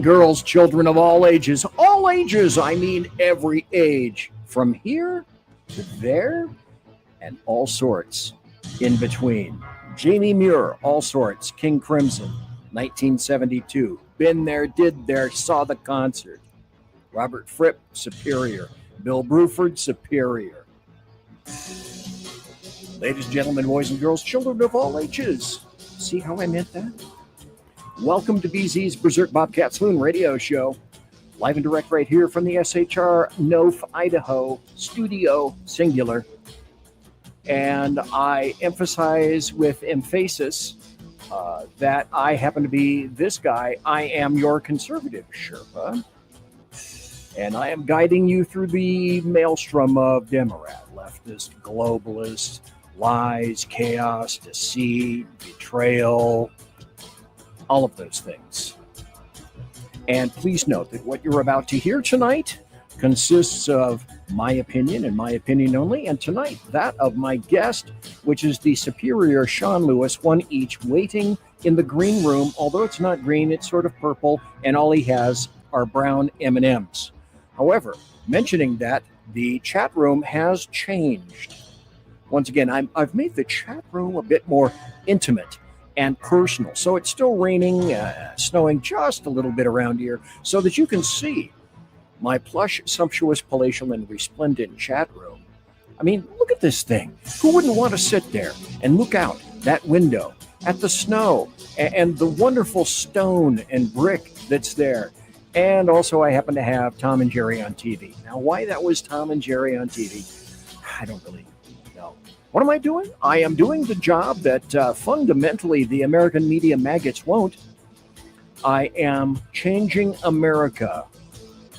Girls, children of all ages, I mean every age, from here to there and all sorts in between. Jamie Muir, All Sorts, King Crimson, 1972. Been there, did there, saw the concert. Robert Fripp, Superior. Bill Bruford, Superior. Ladies and gentlemen, boys and girls, children of all ages. See how I meant that? Welcome to BZ's Berserk Bobcat Saloon radio show. Live and direct right here from the SHR Nof, Idaho studio, singular. And I emphasize with emphasis that I happen to be this guy. I am your conservative Sherpa. And I am guiding you through the maelstrom of Democrat, leftist, globalist, lies, chaos, deceit, betrayal, all of those things. And please note that what you're about to hear tonight consists of my opinion and my opinion only, and tonight that of my guest, which is the Superior Sean Lewis, one each, waiting in the green room. Although it's not green, it's sort of purple, and all he has are brown M&Ms. However, mentioning that, the chat room has changed. Once again, I've made the chat room a bit more intimate and personal. So it's still raining, snowing just a little bit around here, so that you can see my plush, sumptuous, palatial, and resplendent chat room. I mean, look at this thing. Who wouldn't want to sit there and look out that window at the snow and the wonderful stone and brick that's there? And also, I happen to have Tom and Jerry on TV. Now, why that was Tom and Jerry on TV, I don't really know. What am I doing? I am doing the job that fundamentally the American media maggots won't. I am changing America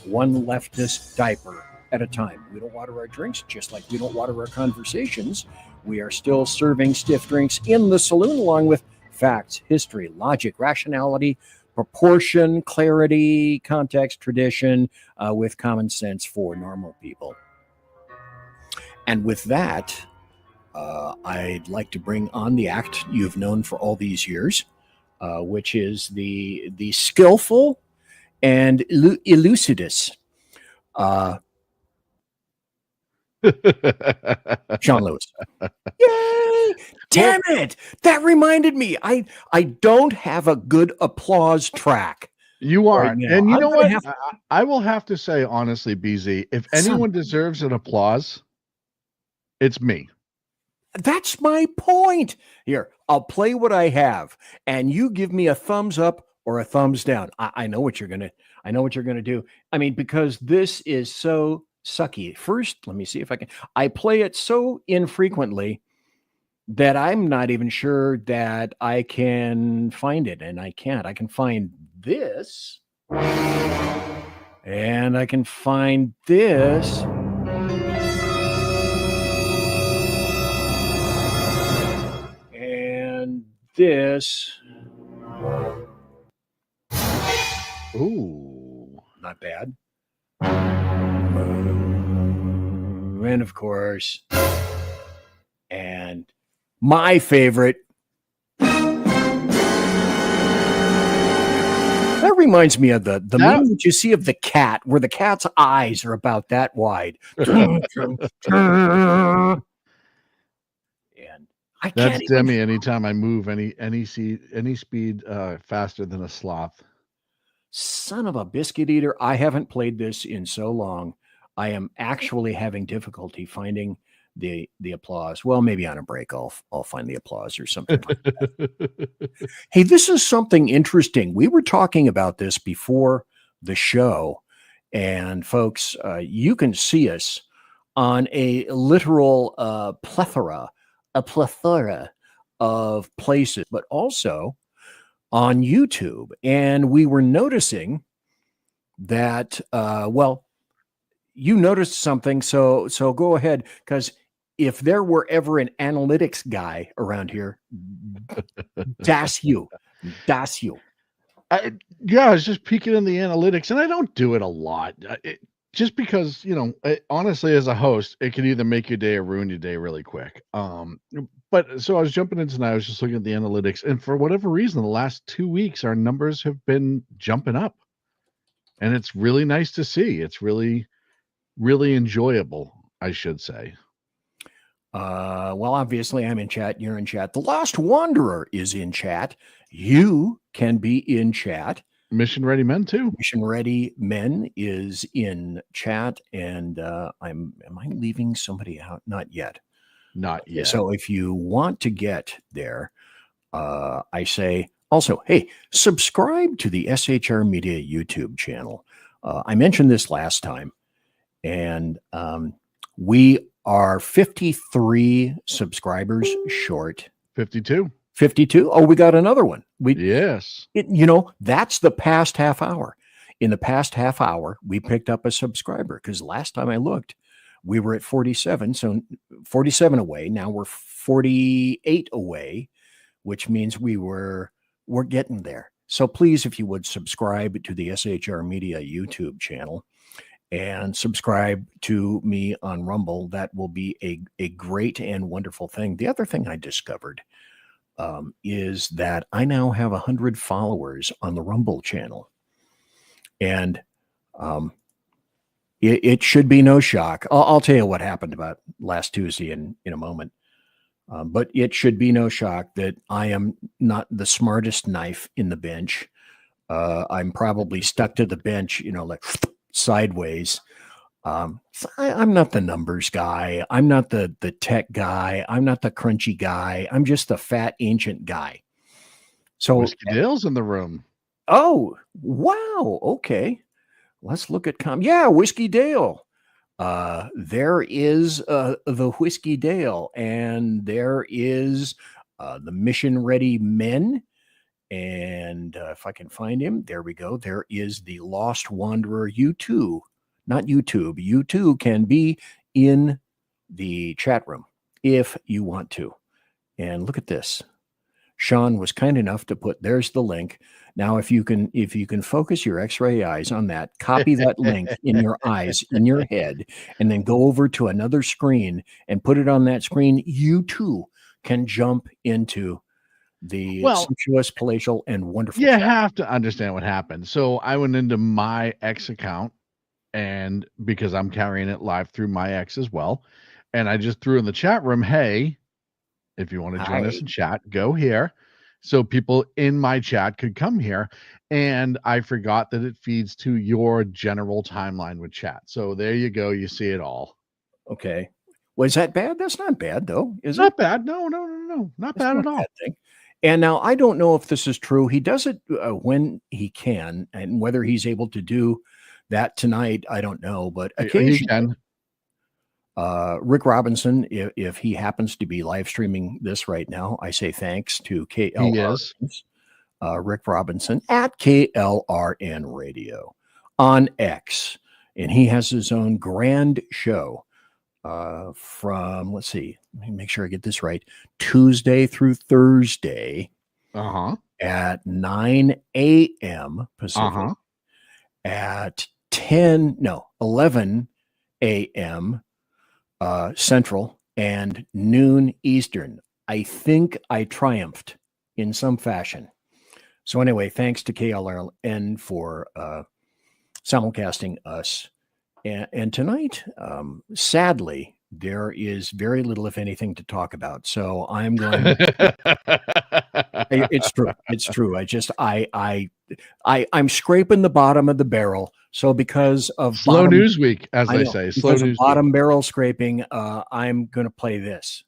one leftist diaper at a time. We don't water our drinks, just like we don't water our conversations. We are still serving stiff drinks in the saloon, along with facts, history, logic, rationality, proportion, clarity, context, tradition, with common sense for normal people. And with that, I'd like to bring on the act you've known for all these years, which is the skillful and elucidus Sean Lewis. Yay! Damn it! That reminded me. I don't have a good applause track. You are. Right now. And you I'm know gonna what? I will have to say, honestly, BZ, if anyone deserves an applause, it's me. That's my point. Here, I'll play what I have, and you give me a thumbs up or a thumbs down. I know what you're gonna do. I mean, because this is so sucky. First, let me see if I can. I play it so infrequently that I'm not even sure that I can find it, and I can't. I can find this, and I can find this. This. Ooh, not bad. And of course, and my favorite. That reminds me of the meme that you see of the cat, where the cat's eyes are about that wide. That's Demi anytime I move any speed faster than a sloth. Son of a biscuit eater. I haven't played this in so long. I am actually having difficulty finding the applause. Well, maybe on a break I'll find the applause or something like that. Hey, this is something interesting. We were talking about this before the show, and folks, you can see us on a literal plethora of places, but also on YouTube. And we were noticing that, well, you noticed something. So go ahead, because if there were ever an analytics guy around here, that's you. I was just peeking in the analytics, and I don't do it a lot. Just because, honestly, as a host, it can either make your day or ruin your day really quick. But so I was jumping in tonight. I was just looking at the analytics, and for whatever reason, the last 2 weeks, our numbers have been jumping up. and it's really nice to see. It's really, really enjoyable, I should say. Well, obviously, I'm in chat. You're in chat. The Lost Wanderer is in chat. You can be in chat. Mission Ready Men too. Mission Ready Men is in chat, and am I leaving somebody out? Not yet. Not yet. So if you want to get there, I say also, hey, subscribe to the SHR Media YouTube channel. I mentioned this last time, and we are 53 subscribers short. 52. 52. Oh, we got another one. Yes. That's the past half hour. In the past half hour, we picked up a subscriber because last time I looked, we were at 47. So 47 away. Now we're 48 away, which means we're getting there. So please, if you would subscribe to the SHR Media YouTube channel and subscribe to me on Rumble, that will be a great and wonderful thing. The other thing I discovered is that I now have 100 followers on the Rumble channel. And it should be no shock. I'll tell you what happened about last Tuesday in a moment. But it should be no shock that I am not the smartest knife in the bench. I'm probably stuck to the bench, like sideways. I'm not the numbers guy. I'm not the tech guy. I'm not the crunchy guy. I'm just the fat ancient guy. So Whiskey Dale's in the room. Oh, wow. Okay. Let's look at Yeah, Whiskey Dale. There is the Whiskey Dale, and there is the Mission Ready Men. And if I can find him, there we go. There is the Lost Wanderer. You too, not YouTube. You too can be in the chat room if you want to. And look at this. Sean was kind enough to put, there's the link. Now, if you can focus your X-ray eyes on that, copy that link in your eyes, in your head, and then go over to another screen and put it on that screen, you too can jump into the sumptuous, palatial, and wonderful. You have to understand what happened. So I went into my X account, and because I'm carrying it live through my X as well, and I just threw in the chat room, hey, if you want to join us in chat, go here. So people in my chat could come here. And I forgot that it feeds to your general timeline with chat. So there you go. You see it all. Okay. Was that bad? That's not bad, though, is it? Not bad. No. Not bad at all. And now I don't know if this is true. He does it when he can, and whether he's able to do that tonight, I don't know. But occasionally, he can. Rick Robinson, if he happens to be live streaming this right now, I say thanks to KLR, Rick Robinson at KLRN Radio on X. And he has his own grand show from, let's see, let me make sure I get this right, Tuesday through Thursday at 9 a.m. Pacific, at 11 a.m. Central, and noon Eastern. I think I triumphed in some fashion. So anyway, thanks to KLRN for simulcasting us. And tonight, sadly, there is very little, if anything, to talk about. So I'm going it's true. It's true. I'm scraping the bottom of the barrel. So because of slow news week, as they say, slow news bottom barrel scraping, I'm going to play this.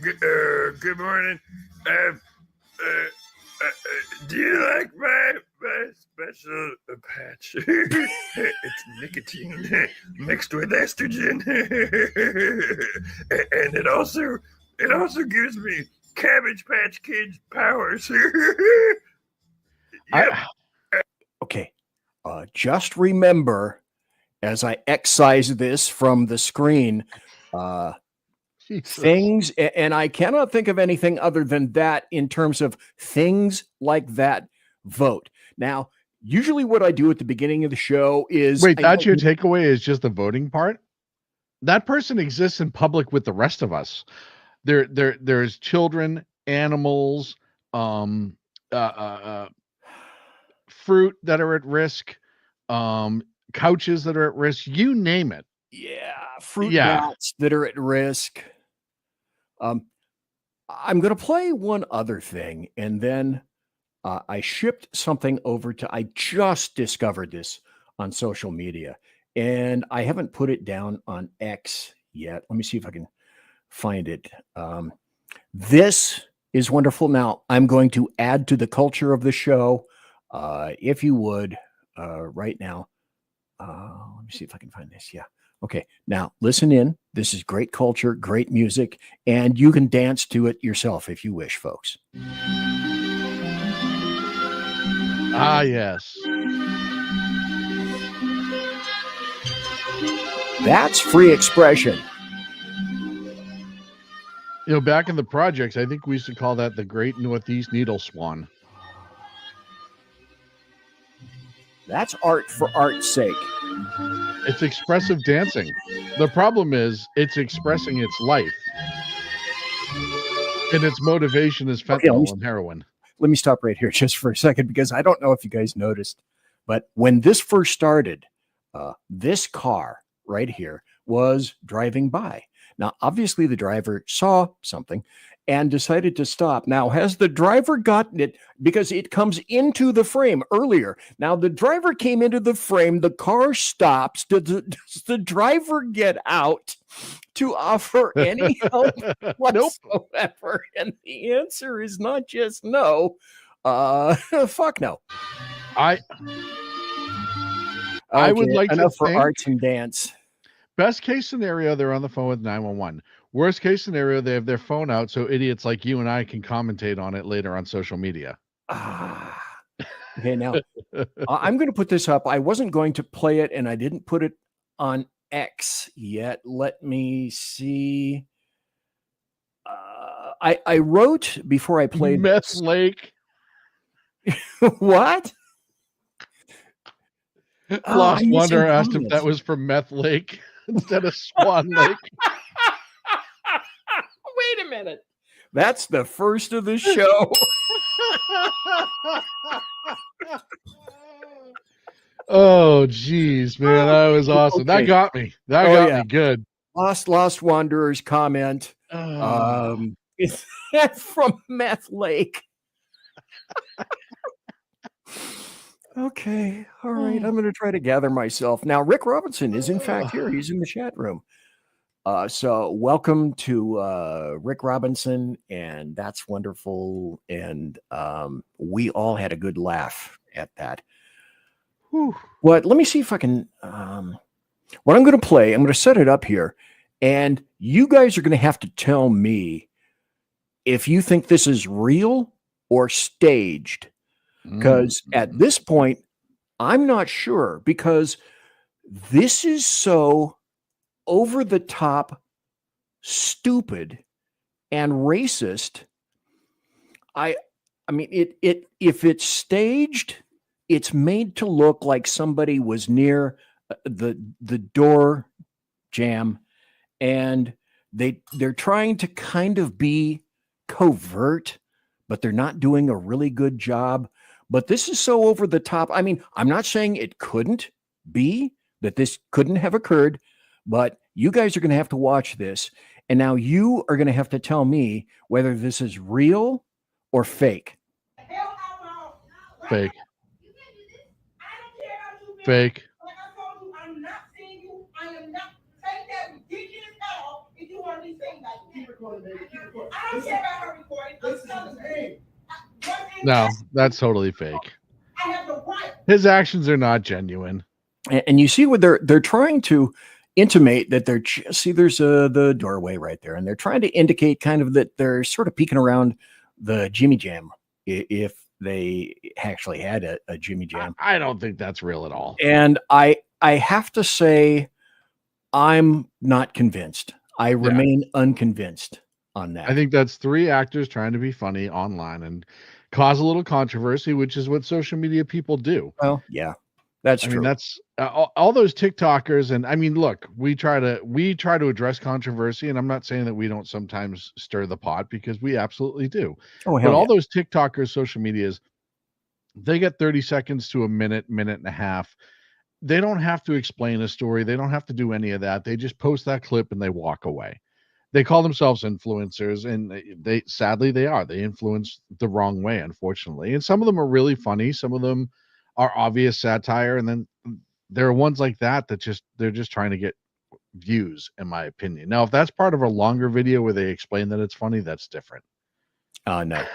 Good morning. Do you like my special patch? It's nicotine mixed with estrogen, and it also gives me Cabbage Patch Kids powers. Yep. Okay. Just remember, as I excise this from the screen, things, and I cannot think of anything other than that in terms of things like that vote. Now, usually what I do at the beginning of the show is... Wait, that's your takeaway is just the voting part? That person exists in public with the rest of us. There's children, animals, fruit that are at risk, couches that are at risk, you name it. Yeah, fruit Yeah. bats that are at risk. I'm going to play one other thing, and then I shipped something over to. I just discovered this on social media, and I haven't put it down on X yet. Let me see if I can find it. This is wonderful. Now I'm going to add to the culture of the show, if you would, right now. Let me see if I can find this. Yeah. Okay. Now listen in. This is great culture, great music, and you can dance to it yourself if you wish, folks. Ah, yes. That's free expression. You know, back in the projects, I think we used to call that the Great Northeast Needle Swan. That's art for art's sake. It's expressive dancing. The problem is it's expressing its life. And its motivation is fentanyl and heroin. Let me stop right here just for a second, because I don't know if you guys noticed, but when this first started, this car right here was driving by. Now, obviously, the driver saw something and decided to stop. Now, has the driver gotten it? Because it comes into the frame earlier. Now, the driver came into the frame. The car stops. Does the driver get out to offer any help whatsoever? And the answer is not just no. Fuck no. I would like enough to for think, arts and dance. Best case scenario, they're on the phone with 911. Worst case scenario, they have their phone out so idiots like you and I can commentate on it later on social media. Okay, now I'm going to put this up. I wasn't going to play it, and I didn't put it on X yet. Let me see. I wrote before I played Meth Lake. What? Lost Wonder asked if that was from Meth Lake instead of Swan Lake. Wait a minute. That's the first of the show. Oh, geez, man. That was awesome. Okay. That got me. That got me good. Lost Wanderers comment. It's from Meth Lake. Okay. All right. I'm going to try to gather myself. Now, Rick Robinson is in fact here. He's in the chat room. So welcome to Rick Robinson, and that's wonderful. And we all had a good laugh at that. Whew. But let me see if I can. What I'm going to play, I'm going to set it up here, and you guys are going to have to tell me if you think this is real or staged. Because at this point, I'm not sure, because this is so over the top, stupid, and racist. I mean, if it's staged, it's made to look like somebody was near the door jam, and they're trying to kind of be covert, but they're not doing a really good job. But this is so over the top. I mean, I'm not saying it couldn't be, that this couldn't have occurred, but you guys are going to have to watch this. And now you are going to have to tell me whether this is real or fake. Fake. Fake. Like I told you, I'm not seeing you. I am not. Take that ridiculous head off if you want to be saying that. Keep recording, baby. Keep recording. I don't care about her recording. I'm telling you. No, that's totally fake. I have the right. His actions are not genuine. And you see what they're trying to intimate, that they're see there's the doorway right there, and they're trying to indicate kind of that they're sort of peeking around the Jimmy Jam, if they actually had a Jimmy Jam. I don't think that's real at all. And I have to say, I'm not convinced. I remain unconvinced on that. I think that's three actors trying to be funny online and cause a little controversy, which is what social media people do. Well, yeah, that's true. I mean, that's all those TikTokers. And I mean, look, we try to address controversy, and I'm not saying that we don't sometimes stir the pot, because we absolutely do. Oh, but all those TikTokers, social medias, they get 30 seconds to a minute and a half, they don't have to explain a story. They don't have to do any of that. They just post that clip and they walk away. They call themselves influencers, and they sadly they are. They influence the wrong way, unfortunately. And some of them are really funny. Some of them are obvious satire, and then there are ones like that they're just trying to get views, in my opinion. Now, if that's part of a longer video where they explain that it's funny, that's different. No,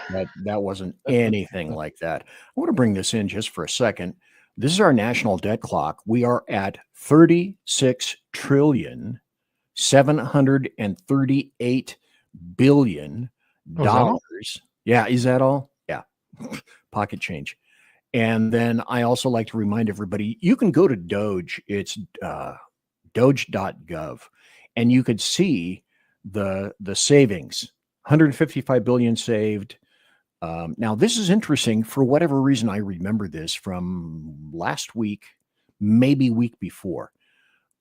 that wasn't anything like that. I want to bring this in just for a second. This is our national debt clock. We are at 36 trillion. $738 billion. Yeah, is that all? Yeah. Pocket change. And then I also like to remind everybody, you can go to Doge. It's doge.gov, and you could see the savings. 155 billion saved. Now, this is interesting. For whatever reason, I remember this from last week, maybe week before.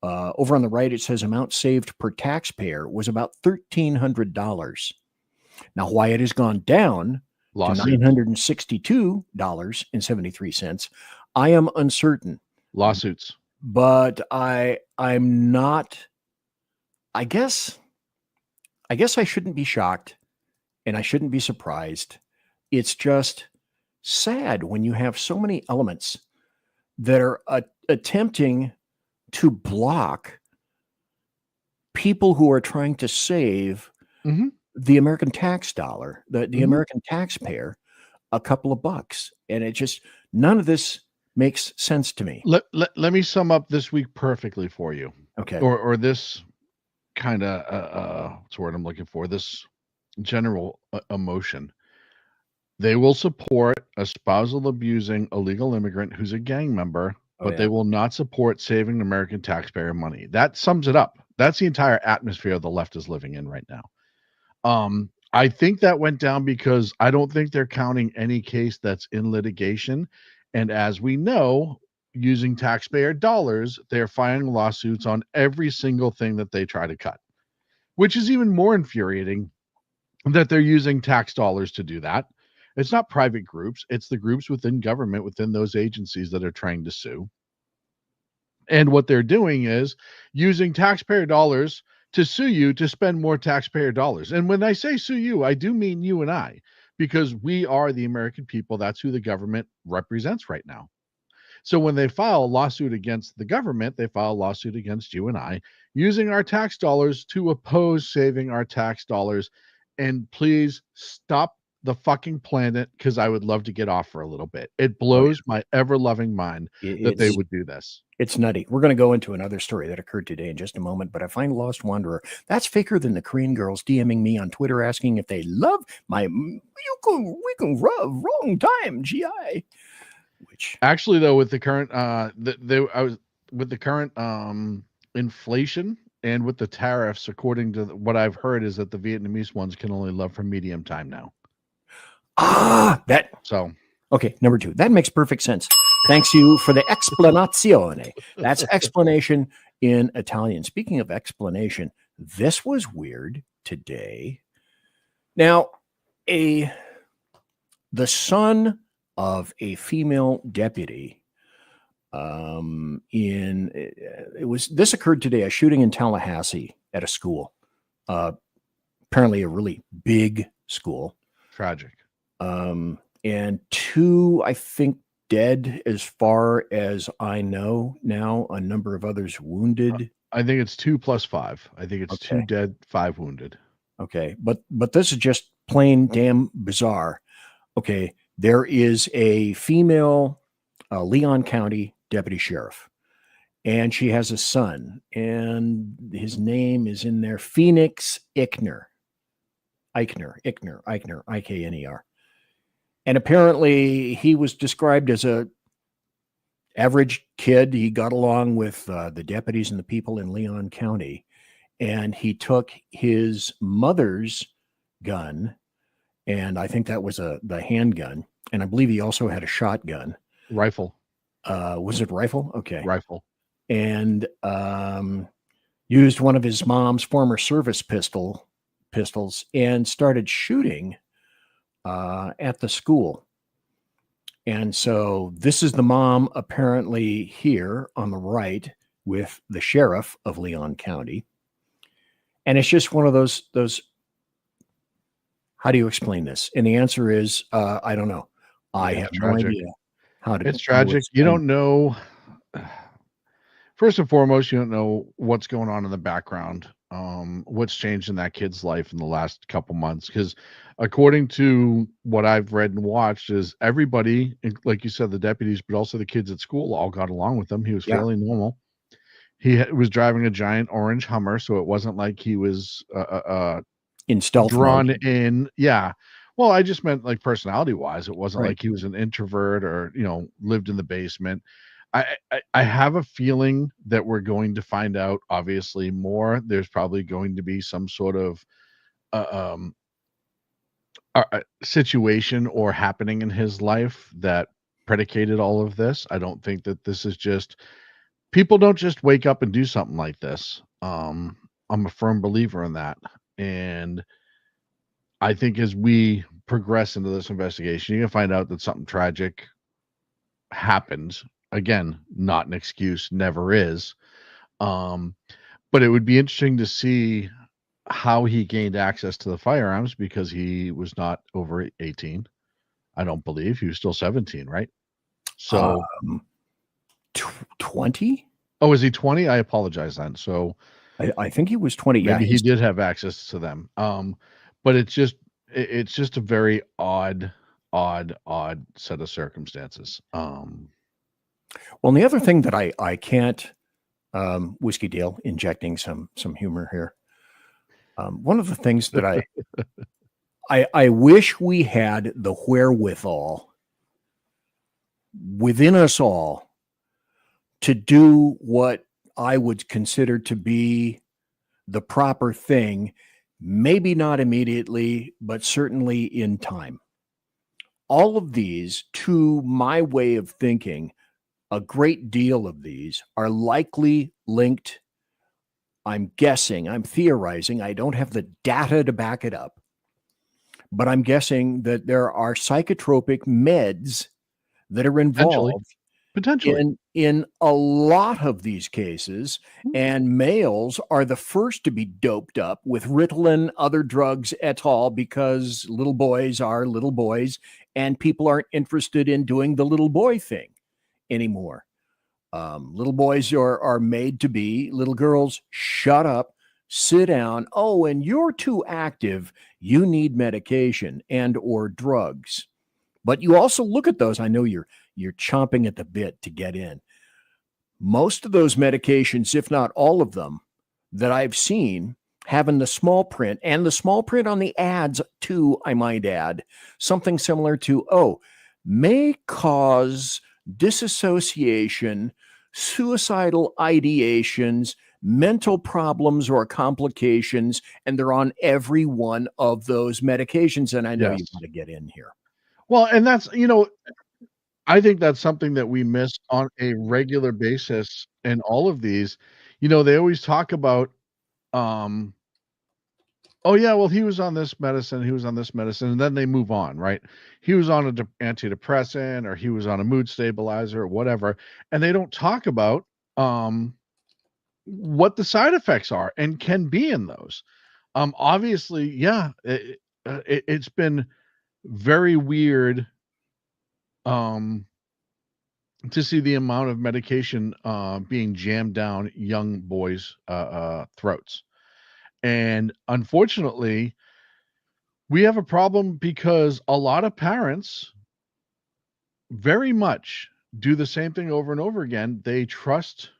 Over on the right, it says amount saved per taxpayer was about $1,300. Now, why it has gone down to $962.73, I am uncertain. Lawsuits. But I'm not. I guess I shouldn't be shocked, and I shouldn't be surprised. It's just sad when you have so many elements that are attempting to block people who are trying to save the American tax dollar, the American taxpayer, a couple of bucks. And it just, none of this makes sense to me. Let me sum up this week perfectly for you. Okay. Or this kind of, what's the word I'm looking for? This general emotion. They will support a spousal abusing illegal immigrant who's a gang member, but they will not support saving American taxpayer money. That sums it up. That's the entire atmosphere the left is living in right now. I think that went down because I don't think they're counting any case that's in litigation. And as we know, using taxpayer dollars, they're filing lawsuits on every single thing that they try to cut, which is even more infuriating that they're using tax dollars to do that. It's not private groups. It's the groups within government, within those agencies that are trying to sue. And what they're doing is using taxpayer dollars to sue you to spend more taxpayer dollars. And when I say sue you, I do mean you and I, because we are the American people. That's who the government represents right now. So when they file a lawsuit against the government, they file a lawsuit against you and I, using our tax dollars to oppose saving our tax dollars. And please stop the fucking planet, because I would love to get off for a little bit. It blows my ever-loving mind that they would do this. It's nutty. We're going to go into another story that occurred today in just a moment, but I find Lost Wanderer. That's faker than the Korean girls DMing me on Twitter asking if they love my we can rub wrong time GI. Which actually, though, with the current inflation and with the tariffs, according to what I've heard, is that the Vietnamese ones can only love for medium time now. Okay, number 2. That makes perfect sense. Thanks you for the explanazione. That's explanation in Italian. Speaking of explanation, this was weird today. Now, the son of a female deputy this occurred today, a shooting in Tallahassee at a school. Apparently a really big school. Tragic. And 2, I think, dead as far as I know now, a number of others wounded. I think it's 2 plus 5. I think it's 2 dead, 5 wounded. Okay. But this is just plain damn bizarre. Okay. There is a female Leon County deputy sheriff, and she has a son, and his name is in there, Phoenix Eichner, I-K-N-E-R. And apparently he was described as a average kid. He got along with the deputies and the people in Leon County, and he took his mother's gun, and I think that was the handgun, and I believe he also had a shotgun. Rifle. Was it rifle? Okay. Rifle. And used one of his mom's former service pistols and started shooting at the school. And so this is the mom apparently here on the right with the sheriff of Leon County. And it's just one of those, how do you explain this? And the answer is, I don't know. I It's have no tragic. idea how to. It's tragic. You don't know. First and foremost, you don't know what's going on in the background, what's changed in that kid's life in the last couple months. Because according to what I've read and watched, is everybody, like you said, the deputies, but also the kids at school, all got along with him. He was Yeah. fairly normal. He was driving a giant orange Hummer, so it wasn't like he was in stealth drawn mode. in. Yeah. Well, I just meant like personality wise. It wasn't Right. like he was an introvert or, lived in the basement. I have a feeling that we're going to find out obviously more. There's probably going to be some sort of situation or happening in his life that predicated all of this. I don't think that this is just people don't just wake up and do something like this. I'm a firm believer in that. And I think as we progress into this investigation, you're gonna find out that something tragic happened. Again, not an excuse, never is. But it would be interesting to see how he gained access to the firearms because he was not over 18. I don't believe he was still 17, right? So 20? Oh, is he 20? I apologize then. So I think he was 20. maybe Yeah, he did have access to them. But it's just a very odd set of circumstances. Well, and the other thing that I can't, Whiskey Dale, injecting some humor here. One of the things that I wish we had the wherewithal within us all to do what I would consider to be the proper thing, maybe not immediately, but certainly in time. All of these, to my way of thinking, a great deal of these are likely linked. I'm guessing, I'm theorizing, I don't have the data to back it up, but I'm guessing that there are psychotropic meds that are involved Potentially. in a lot of these cases, and males are the first to be doped up with Ritalin, other drugs et al. Because little boys are little boys, and people aren't interested in doing the little boy thing anymore. Little boys are made to be little girls. Shut up, sit down. Oh, and you're too active. You need medication and or drugs. But you also look at those. I know you're chomping at the bit to get in. Most of those medications, if not all of them, that I've seen have in the small print, and the small print on the ads too, I might add, something similar to, may cause disassociation, suicidal ideations, mental problems or complications, and they're on every one of those medications. And I know you want to get in here. Well, and that's, I think that's something that we miss on a regular basis in all of these. They always talk about, oh yeah, well, he was on this medicine, and then they move on, right? He was on an antidepressant, or he was on a mood stabilizer, or whatever, and they don't talk about what the side effects are and can be in those. Obviously, yeah, it's been very weird to see the amount of medication being jammed down young boys' throats. And unfortunately, we have a problem because a lot of parents very much do the same thing over and over again. They trust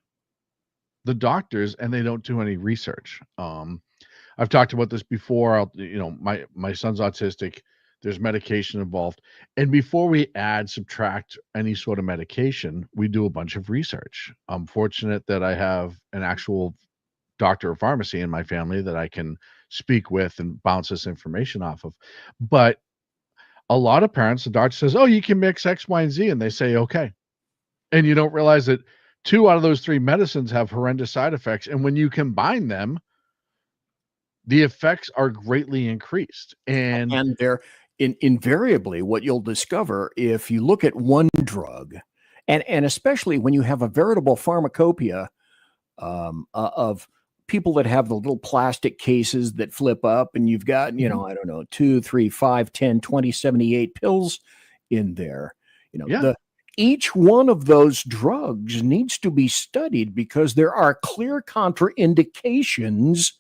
the doctors and they don't do any research. I've talked about this before. My son's autistic. There's medication involved. And before we add, subtract any sort of medication, we do a bunch of research. I'm fortunate that I have an actual doctor of pharmacy in my family that I can speak with and bounce this information off of. But a lot of parents, the doctor says, oh, you can mix X, Y, and Z. And they say, okay. And you don't realize that 2 out of those 3 medicines have horrendous side effects. And when you combine them, the effects are greatly increased. And invariably what you'll discover if you look at one drug, and especially when you have a veritable pharmacopoeia of people that have the little plastic cases that flip up, and you've got, I don't know, 2, 3, 5, 10, 20, 78 pills in there. Yeah. Each one of those drugs needs to be studied because there are clear contraindications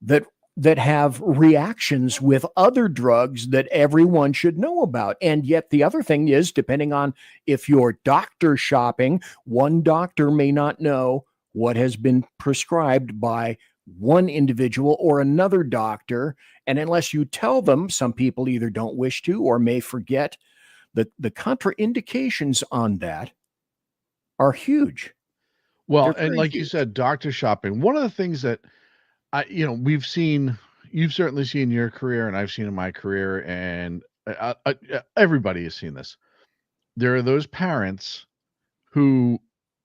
that have reactions with other drugs that everyone should know about. And yet the other thing is, depending on if you're doctor shopping, one doctor may not know what has been prescribed by one individual or another doctor. And unless you tell them, some people either don't wish to or may forget. The contraindications on that are huge. Well, They're and very like you huge. said, doctor shopping. One of the things that we've seen, you've certainly seen in your career, and I've seen in my career, and everybody has seen this. There are those parents who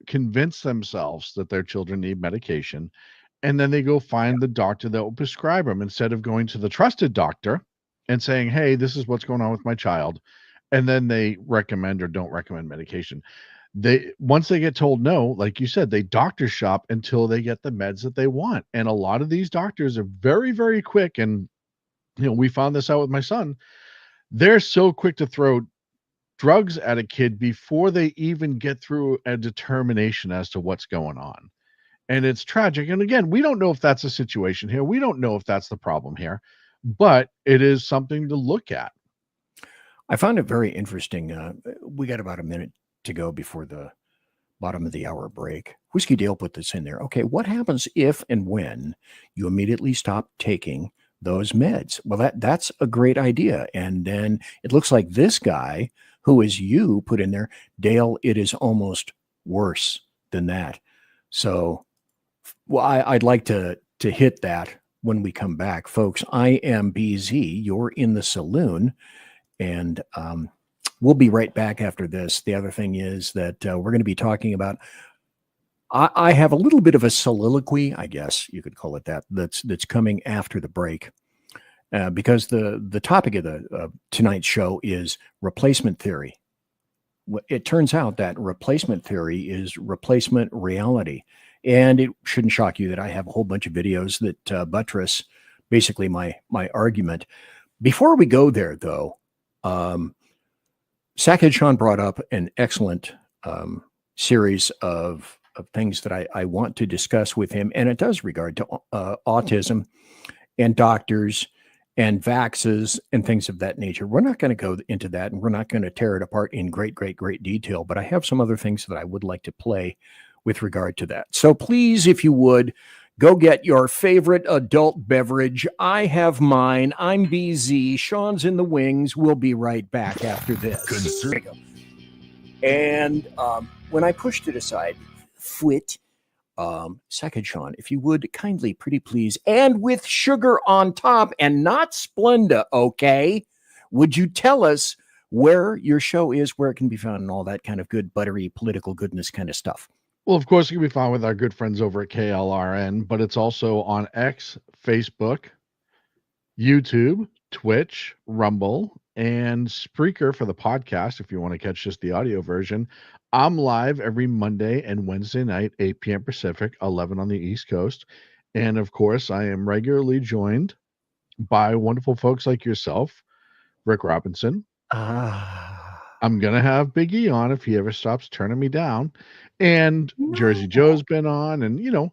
convince themselves that their children need medication, and then they go find the doctor that will prescribe them instead of going to the trusted doctor and saying, "Hey, this is what's going on with my child," and then they recommend or don't recommend medication. Once they get told no, like you said, they doctor shop until they get the meds that they want. And a lot of these doctors are very, very quick. And we found this out with my son. They're so quick to throw drugs at a kid before they even get through a determination as to what's going on. And it's tragic. And again, we don't know if that's a situation here. We don't know if that's the problem here, but it is something to look at. I found it very interesting. We got about a minute to go before the bottom of the hour break. Whiskey Dale put this in there. Okay, what happens if and when you immediately stop taking those meds? Well, that's a great idea. And then it looks like this guy, who is you, put in there, Dale, it is almost worse than that. So, well, I'd like to hit that when we come back. Folks, I am BZ. You're in the saloon. And we'll be right back after this. The other thing is that we're going to be talking about, I have a little bit of a soliloquy, I guess you could call it that's coming after the break. Because the topic of tonight's show is replacement theory. It turns out that replacement theory is replacement reality. And it shouldn't shock you that I have a whole bunch of videos that buttress basically my argument. Before we go there, though, Sackhead Sean brought up an excellent series of things that I want to discuss with him, and it does regard to autism and doctors and vaxes and things of that nature. We're not going to go into that, and we're not going to tear it apart in great detail, but I have some other things that I would like to play with regard to that. So please, if you would, go get your favorite adult beverage. I have mine. I'm BZ. Sean's in the wings. We'll be right back after this. There you go. And when I pushed it aside, Sackhead Sean, if you would kindly, pretty please, and with sugar on top and not Splenda, okay? Would you tell us where your show is, where it can be found, and all that kind of good, buttery, political goodness kind of stuff? Well, of course, it can be found with our good friends over at KLRN, but it's also on X, Facebook, YouTube, Twitch, Rumble, and Spreaker for the podcast if you want to catch just the audio version. I'm live every Monday and Wednesday night, 8 p.m. Pacific, 11 on the East Coast. And of course, I am regularly joined by wonderful folks like yourself, Rick Robinson. I'm going to have Big E on if he ever stops turning me down. And Jersey Joe's been on, and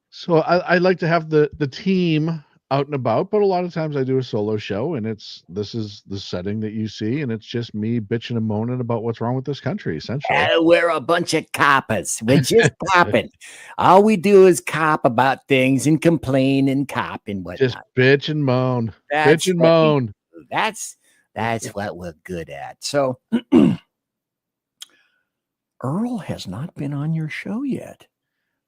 so I like to have the team out and about, but a lot of times I do a solo show, and this is the setting that you see, and it's just me bitching and moaning about what's wrong with this country, essentially. We're a bunch of coppers. We're just copping. All we do is cop about things and complain and cop and whatnot. Just bitch and moan. Bitch and moan. That's what we're good at. So Earl has not been on your show yet.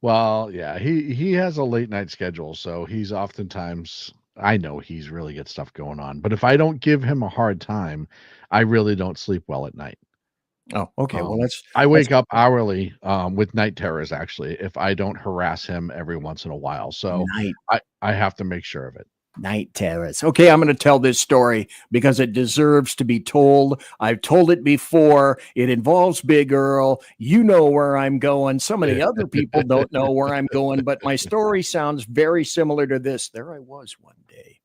Well, yeah, he has a late night schedule, so he's oftentimes, I know he's really got stuff going on, but if I don't give him a hard time, I really don't sleep well at night. Oh, okay. Well, I wake up hourly with night terrors, actually, if I don't harass him every once in a while. So I have to make sure of it. Night terrors. Okay, I'm going to tell this story because it deserves to be told. I've told it before. It involves Big Earl. You know where I'm going. Some of the other people don't know where I'm going, but my story sounds very similar to this. There I was one day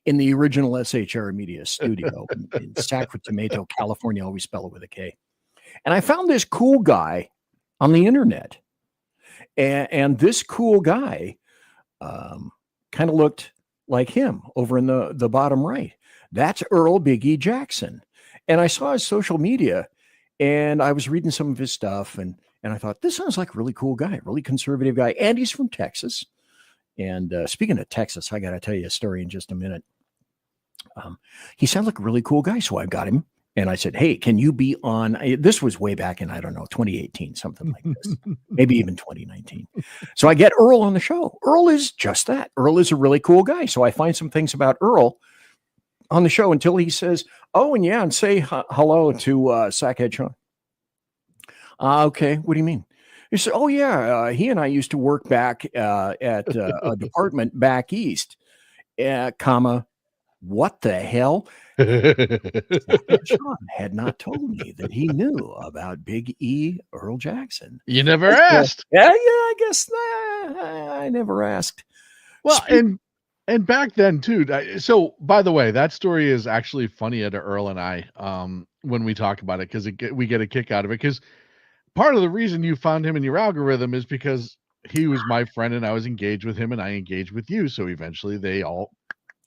in the original SHR Media studio in Sacramento, California. I always spell it with a K. And I found this cool guy on the internet. And this cool guy kind of looked like him over in the bottom right. That's Earl Big E Jackson. And I saw his social media and I was reading some of his stuff and I thought, this sounds like a really cool guy, really conservative guy. And he's from Texas. And speaking of Texas, I got to tell you a story in just a minute. He sounds like a really cool guy. So I got him and I said, hey, can you be on? This was way back in, I don't know, 2018, something like this, maybe even 2019. So I get Earl on the show. Earl is just that. Earl is a really cool guy. So I find some things about Earl on the show until he says, oh, and yeah, and say hello to Sackhead Sean. Okay, what do you mean? He said, oh, yeah, he and I used to work back at a department back east, comma, what the hell? Sean had not told me that he knew about Big E Earl Jackson. You never asked. Yeah, I guess I never asked. Well, and back then too. So, by the way, that story is actually funnier to Earl and I when we talk about it because we get a kick out of it. Because part of the reason you found him in your algorithm is because he was my friend and I was engaged with him and I engaged with you. So eventually they all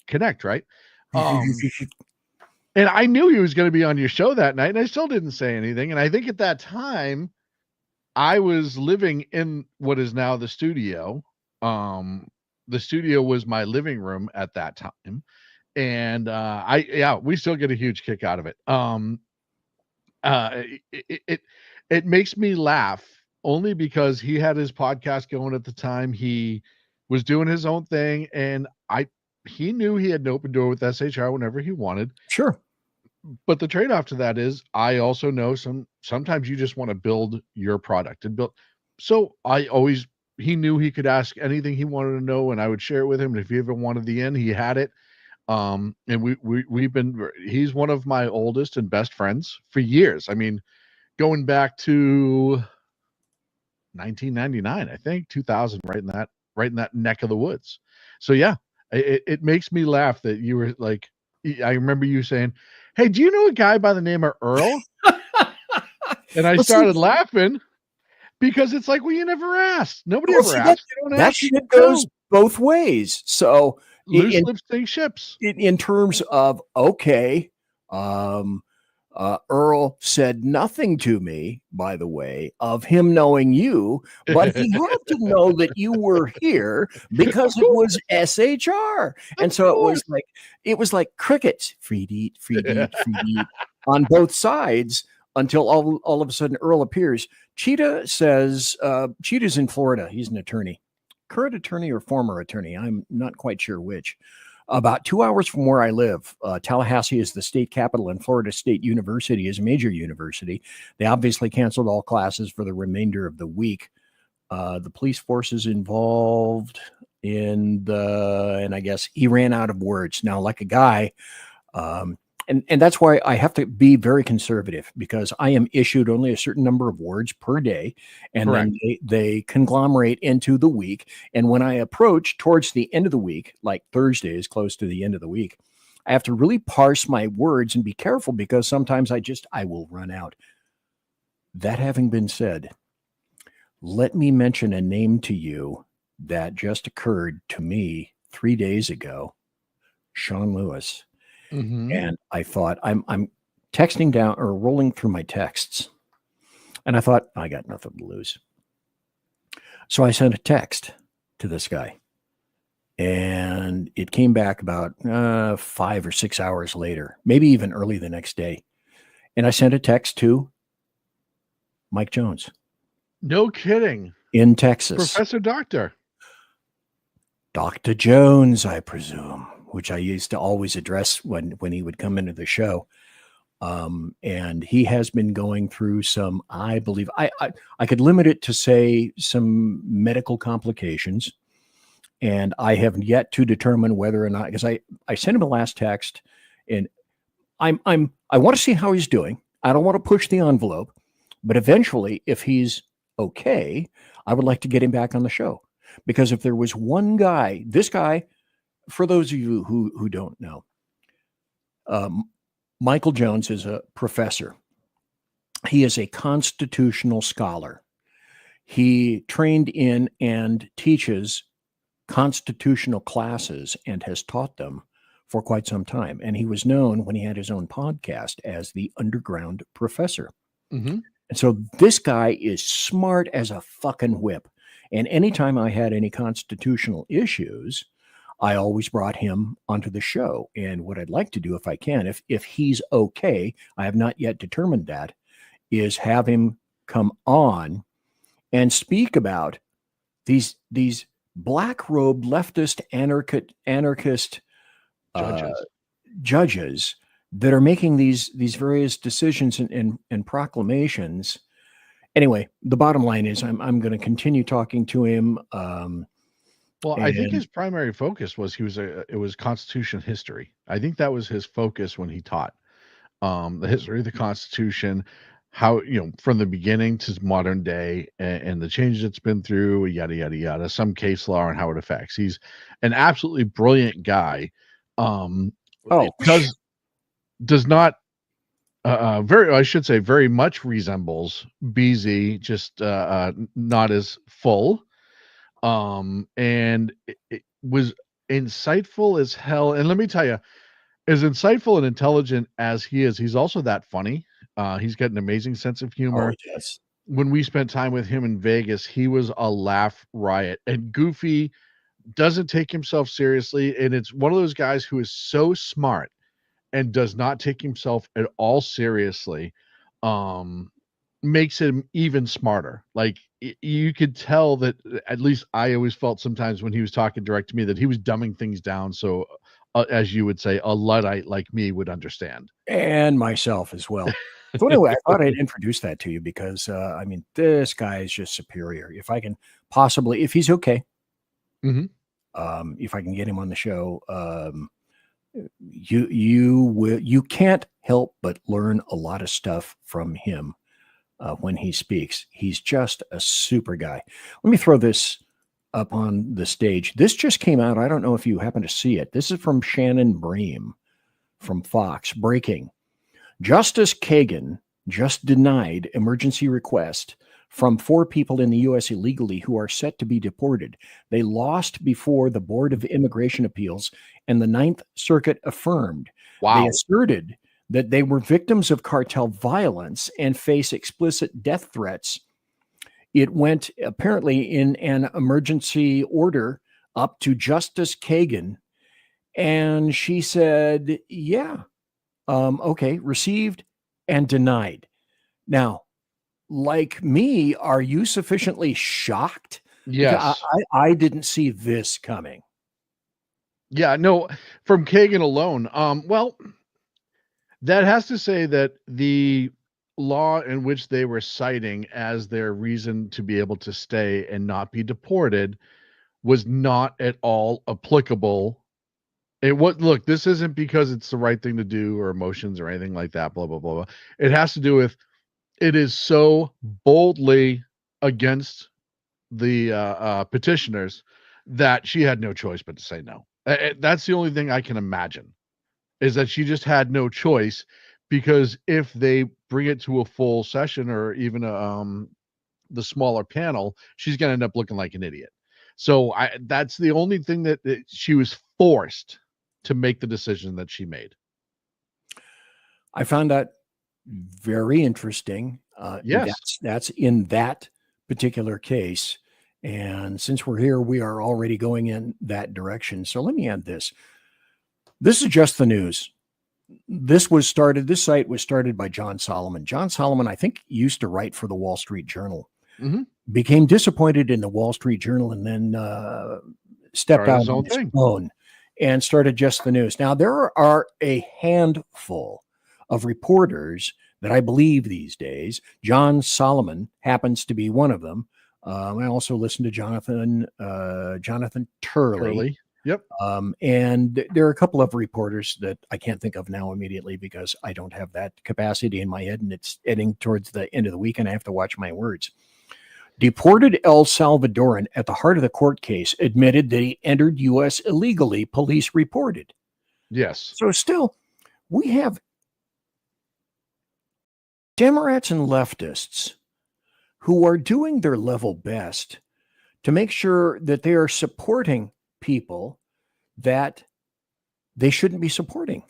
connect, right? And I knew he was going to be on your show that night, and I still didn't say anything. And I think at that time, I was living in what is now the studio. The studio was my living room at that time, and we still get a huge kick out of it. It makes me laugh only because he had his podcast going at the time. He was doing his own thing, and he knew he had an open door with SHR whenever he wanted. Sure. But the trade-off to that is I also know sometimes you just want to build your product and build. So he knew he could ask anything he wanted to know and I would share it with him. And if he ever wanted the end, he had it. And he's one of my oldest and best friends for years. I mean, going back to 1999, I think 2000, right in that neck of the woods. So yeah, it makes me laugh that you were like, I remember you saying, hey, do you know a guy by the name of Earl? And I started laughing because it's like, well, you never asked. Nobody ever asked. That shit goes both ways. So loose lips sink ships. In terms of, okay, Earl said nothing to me, by the way, of him knowing you, but he had to know that you were here because it was SHR. And so it was like crickets, free to eat on both sides until all of a sudden Earl appears. Cheetah says, Cheetah's in Florida. He's an attorney, current attorney or former attorney. I'm not quite sure which. About 2 hours from where I live, Tallahassee is the state capital, and Florida State University is a major university. They obviously canceled all classes for the remainder of the week. The police force is involved and I guess he ran out of words. Now, like a guy, and that's why I have to be very conservative because I am issued only a certain number of words per day, and Correct. then they conglomerate into the week. And when I approach towards the end of the week, like Thursday is close to the end of the week, I have to really parse my words and be careful because sometimes I will run out. That having been said, let me mention a name to you that just occurred to me 3 days ago, Sean Lewis. Mm-hmm. And I thought, I'm texting down or rolling through my texts. And I thought, I got nothing to lose. So I sent a text to this guy. And it came back about 5 or 6 hours later, maybe even early the next day. And I sent a text to Mike Jones. No kidding. In Texas. Professor Doctor. Dr. Jones, I presume, which I used to always address when he would come into the show. And he has been going through some, I believe, I could limit it to say some medical complications. And I have yet to determine whether or not, because I sent him a last text, and I want to see how he's doing. I don't want to push the envelope, but eventually, if he's okay, I would like to get him back on the show. Because if there was one guy, this guy, for those of you who don't know, Michael Jones is a professor. He is a constitutional scholar. He trained in and teaches constitutional classes and has taught them for quite some time. And he was known when he had his own podcast as the Underground Professor. Mm-hmm. And so this guy is smart as a fucking whip. And anytime I had any constitutional issues, I always brought him onto the show. And what I'd like to do, if I can, if he's okay, I have not yet determined that, is have him come on and speak about these black robe leftist anarchist judges that are making these various decisions and proclamations. Anyway, the bottom line is I'm going to continue talking to him. Well, I think his primary focus was it was Constitution history. I think that was his focus when he taught the history of the Constitution, how, from the beginning to modern day, and the changes it's been through, yada, yada, yada, some case law and how it affects. He's an absolutely brilliant guy. Does not very much resembles BZ, just not as full. And it was insightful as hell. And let me tell you, as insightful and intelligent as he is, he's also that funny. He's got an amazing sense of humor. Oh, yes. When we spent time with him in Vegas, he was a laugh riot. And Goofy doesn't take himself seriously. And it's one of those guys who is so smart and does not take himself at all seriously. Makes him even smarter. Like, you could tell that, at least I always felt sometimes when he was talking direct to me, that he was dumbing things down. So as you would say, a Luddite like me would understand. And myself as well. So anyway, I thought I'd introduce that to you because, this guy is just superior. If I can possibly, if he's okay, if I can get him on the show, you can't help but learn a lot of stuff from him when he speaks. He's just a super guy. Let me throw this up on the stage. This just came out. I don't know if you happen to see it. This is from Shannon Bream from Fox. Breaking. Justice Kagan just denied emergency request from 4 people in the U.S. illegally who are set to be deported. They lost before the Board of Immigration Appeals, and the Ninth Circuit affirmed. Wow. They asserted that they were victims of cartel violence and face explicit death threats. It went apparently in an emergency order up to Justice Kagan, and she said, yeah, okay, received and denied. Now, like me, are you sufficiently shocked? Yes. I didn't see this coming. Yeah, no, from Kagan alone. Well, that has to say that the law in which they were citing as their reason to be able to stay and not be deported was not at all applicable. Look, this isn't because it's the right thing to do or emotions or anything like that, blah, blah, blah, blah. It has to do with, it is so boldly against the petitioners that she had no choice but to say no. That's the only thing I can imagine, is that she just had no choice, because if they bring it to a full session or even the smaller panel, she's going to end up looking like an idiot. So that's the only thing that she was forced to make the decision that she made. I found that very interesting. Yes. That's in that particular case. And since we're here, we are already going in that direction. So let me add this. This is just the news. This site was started by John Solomon. John Solomon, I think, used to write for the Wall Street Journal, became disappointed in the Wall Street Journal, and then stepped out on his own and started Just the News. Now, there are a handful of reporters that I believe these days, John Solomon happens to be one of them, I also listened to Jonathan Turley. Early. Yep. And there are a couple of reporters that I can't think of now immediately because I don't have that capacity in my head, and it's heading towards the end of the week, and I have to watch my words. Deported El Salvadoran at the heart of the court case admitted that he entered U.S. illegally, police reported. Yes. So still, we have Democrats and leftists who are doing their level best to make sure that they are supporting people that they shouldn't be supporting.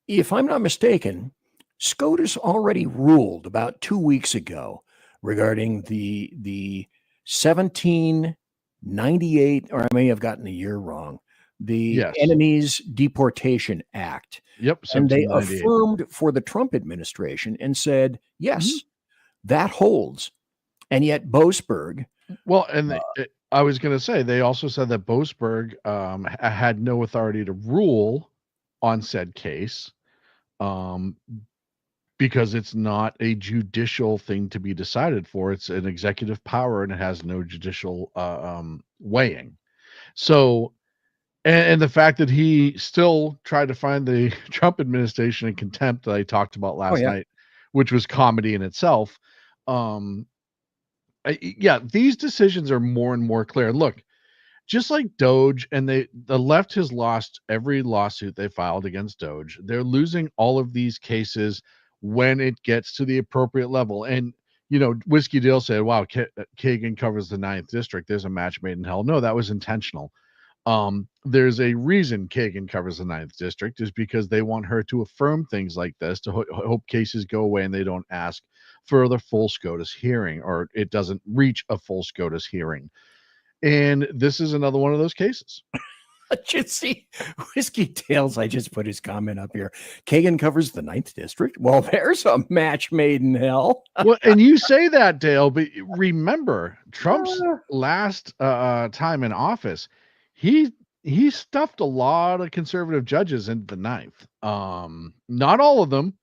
If I'm not mistaken, SCOTUS already ruled about 2 weeks ago regarding the 1798, or I may have gotten the year wrong, the Yes. Enemies Deportation Act. Yep. And they 1798. affirmed for the Trump administration and said, yes, that holds. And yet Boasberg, Well, and I was going to say, they also said that Boasberg had no authority to rule on said case because it's not a judicial thing to be decided for. It's an executive power, and it has no judicial weighing. So, and the fact that he still tried to find the Trump administration in contempt that I talked about last night, which was comedy in itself. Yeah, these decisions are more and more clear. Look, just like Doge, and the left has lost every lawsuit they filed against Doge. They're losing all of these cases when it gets to the appropriate level. And Whiskey Dill said, "Wow, Kagan covers the 9th district. There's a match made in hell." No, that was intentional. There's a reason Kagan covers the 9th district, is because they want her to affirm things like this to hope cases go away and they don't ask for the full SCOTUS hearing, or it doesn't reach a full SCOTUS hearing. And this is another one of those cases. Just see, Whiskey Tales, I just put his comment up here. Kagan covers the 9th district. Well, there's a match made in hell. Well, and you say that, Dale, but remember Trump's last time in office, he stuffed a lot of conservative judges into the 9th. Not all of them,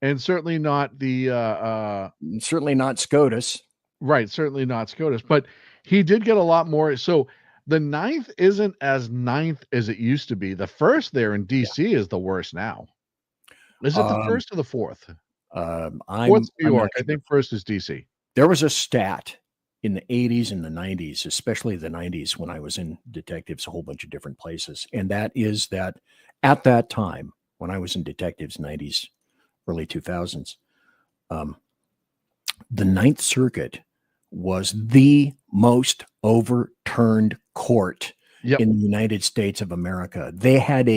and certainly not certainly not SCOTUS. Right, certainly not SCOTUS, but he did get a lot more. So the 9th isn't as 9th as it used to be. The 1st there in DC is the worst now. Is it the 1st or the 4th? 4th's New York. I think 1st is DC. There was a stat in the 80s and the 90s, especially the 90s, when I was in detectives, a whole bunch of different places. And that is that at that time, when I was in detectives, 90s, early 2000s, the 9th Circuit was the most overturned court in the United States of America. They had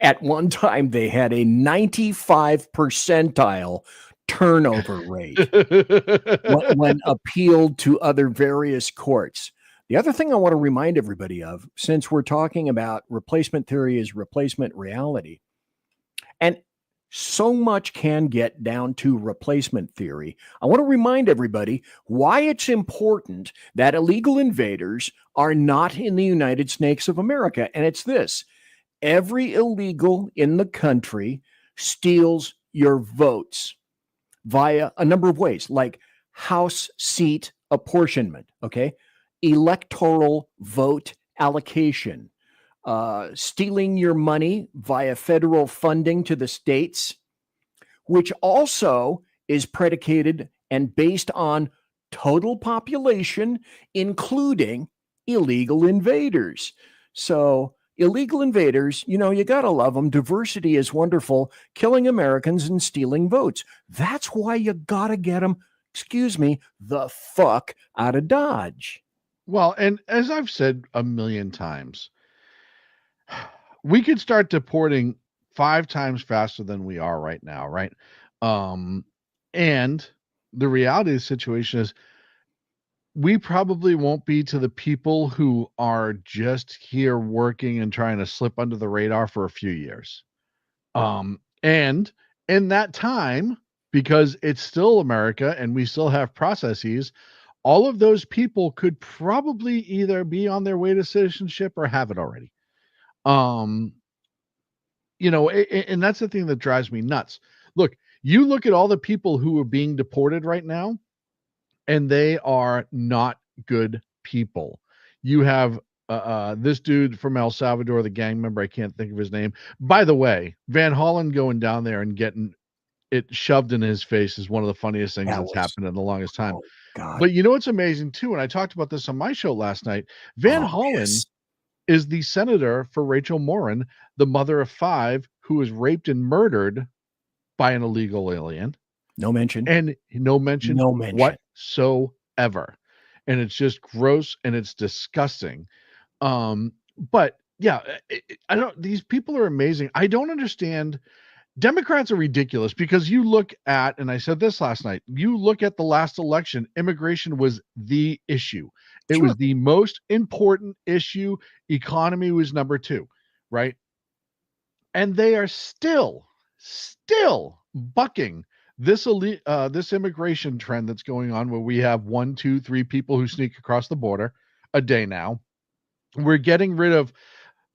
at one time, they had a 95 percentile turnover rate when appealed to other various courts. The other thing I want to remind everybody of, since we're talking about replacement theory is replacement reality, and so much can get down to replacement theory. I want to remind everybody why it's important that illegal invaders are not in the United States of America. And it's this: every illegal in the country steals your votes via a number of ways, like House seat apportionment, electoral vote allocation, stealing your money via federal funding to the states, which also is predicated and based on total population, including illegal invaders. So illegal invaders, you got to love them. Diversity is wonderful. Killing Americans and stealing votes. That's why you got to get them, the fuck out of Dodge. Well, and as I've said a million times, we could start deporting 5 times faster than we are right now, right? And the reality of the situation is we probably won't be to the people who are just here working and trying to slip under the radar for a few years. And in that time, because it's still America and we still have processes, all of those people could probably either be on their way to citizenship or have it already. And that's the thing that drives me nuts. Look, you look at all the people who are being deported right now, and they are not good people. You have this dude from El Salvador, the gang member, I can't think of his name. By the way, Van Hollen going down there and getting it shoved in his face is one of the funniest things That that's was- happened in the longest time. Oh, God. But you know what's amazing too, and I talked about this on my show last night. Van Hollen yes. is the senator for Rachel Morin, the mother of 5, who was raped and murdered by an illegal alien, No mention. and no mention whatsoever. And it's just gross and it's disgusting. But yeah, I don't. These people are amazing. I don't understand. Democrats are ridiculous because you look at, and I said this last night, you look at the last election, immigration was the issue. It Sure. was the most important issue. Economy was number 2, right? And they are still bucking this this immigration trend that's going on, where we have 1, 2, 3 people who sneak across the border a day now. We're getting rid of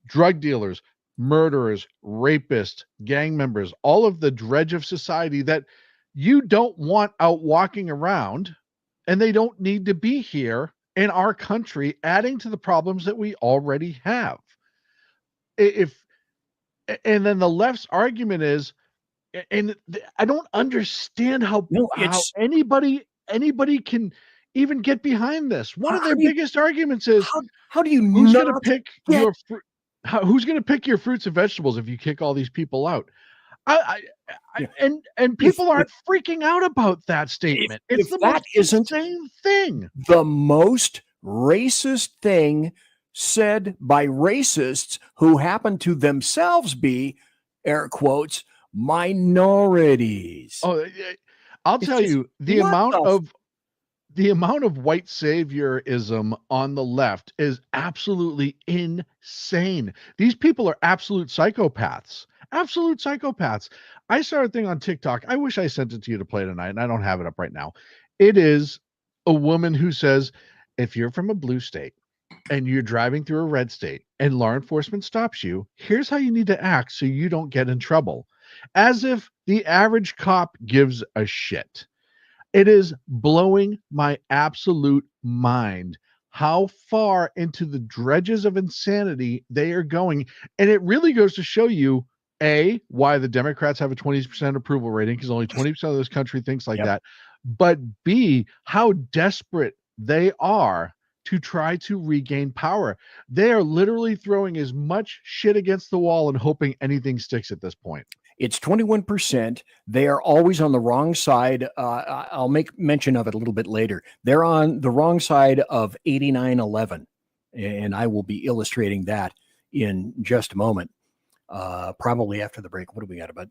drug dealers, murderers, rapists, gang members, all of the dredge of society that you don't want out walking around, and they don't need to be here in our country, adding to the problems that we already have. And then the left's argument is, and I don't understand how anybody can even get behind this. One of their biggest arguments is, how do you who's going to not pick get- your who's going to pick your fruits and vegetables if you kick all these people out? And people aren't freaking out about that statement. It's the most insane thing. The most racist thing said by racists who happen to themselves be, air quotes, minorities. Oh, I'll tell you, the amount of white saviorism on the left is absolutely insane. These people are absolute psychopaths. Absolute psychopaths. I saw a thing on TikTok. I wish I sent it to you to play tonight, and I don't have it up right now. It is a woman who says, if you're from a blue state and you're driving through a red state and law enforcement stops you, here's how you need to act so you don't get in trouble. As if the average cop gives a shit. It is blowing my absolute mind how far into the dredges of insanity they are going. And it really goes to show you, A, why the Democrats have a 20% approval rating, because only 20% of this country thinks like that. But B, how desperate they are to try to regain power. They are literally throwing as much shit against the wall and hoping anything sticks at this point. It's 21%. They are always on the wrong side. I'll make mention of it a little bit later. They're on the wrong side of 8911, and I will be illustrating that in just a moment, probably after the break. What do we got? About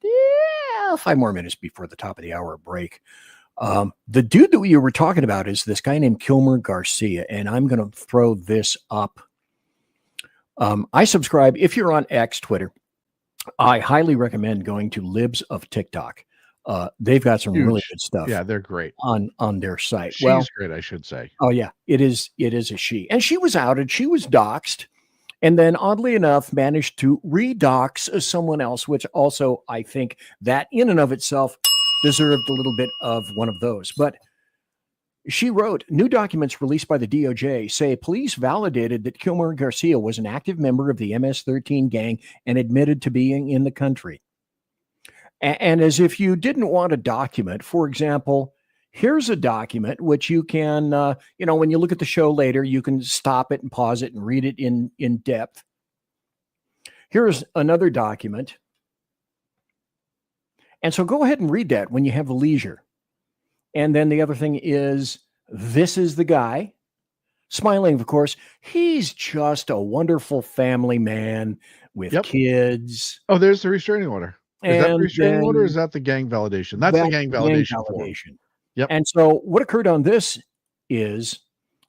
5 more minutes before the top of the hour break. The dude that you were talking about is this guy named Kilmer Garcia, and I'm going to throw this up. I subscribe, if you're on X, Twitter, I highly recommend going to Libs of TikTok. They've got some really good stuff. Yeah, they're great on their site. She's great, I should say. Oh yeah, it is a she, and she was outed. She was doxxed, and then oddly enough managed to redox someone else, which also I think that in and of itself deserved a little bit of one of those. But she wrote, new documents released by the DOJ say police validated that Kilmer Garcia was an active member of the MS-13 gang and admitted to being in the country. And as if you didn't want a document, for example, here's a document which you can, when you look at the show later, you can stop it and pause it and read it in depth. Here's another document. And so go ahead and read that when you have the leisure. And then the other thing is, this is the guy, smiling, of course. He's just a wonderful family man with kids. Oh, there's the restraining order. Is that the restraining order or is that the gang validation? That's the gang validation form. Yep. And so what occurred on this is,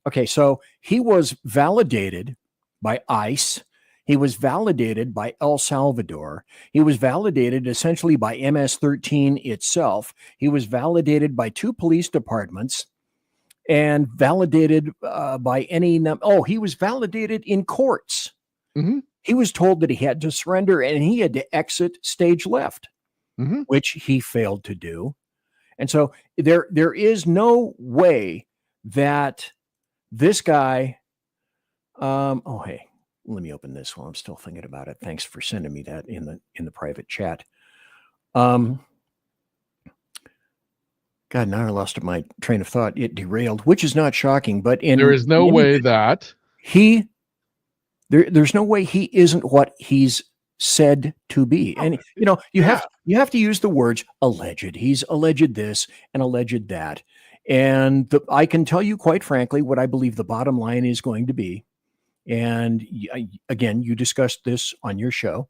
okay, so he was validated by ICE. He was validated by El Salvador. He was validated essentially by MS-13 itself. He was validated by 2 police departments and validated by he was validated in courts. Mm-hmm. He was told that he had to surrender and he had to exit stage left, which he failed to do. And so there is no way that this guy, oh, hey, let me open this while I'm still thinking about it. Thanks for sending me that in the private chat. God, now I lost my train of thought. It derailed, which is not shocking, but there is no way that there's no way he isn't what he's said to be. And you have to use the words alleged. He's alleged this and alleged that. And I can tell you quite frankly what I believe the bottom line is going to be. And again, you discussed this on your show.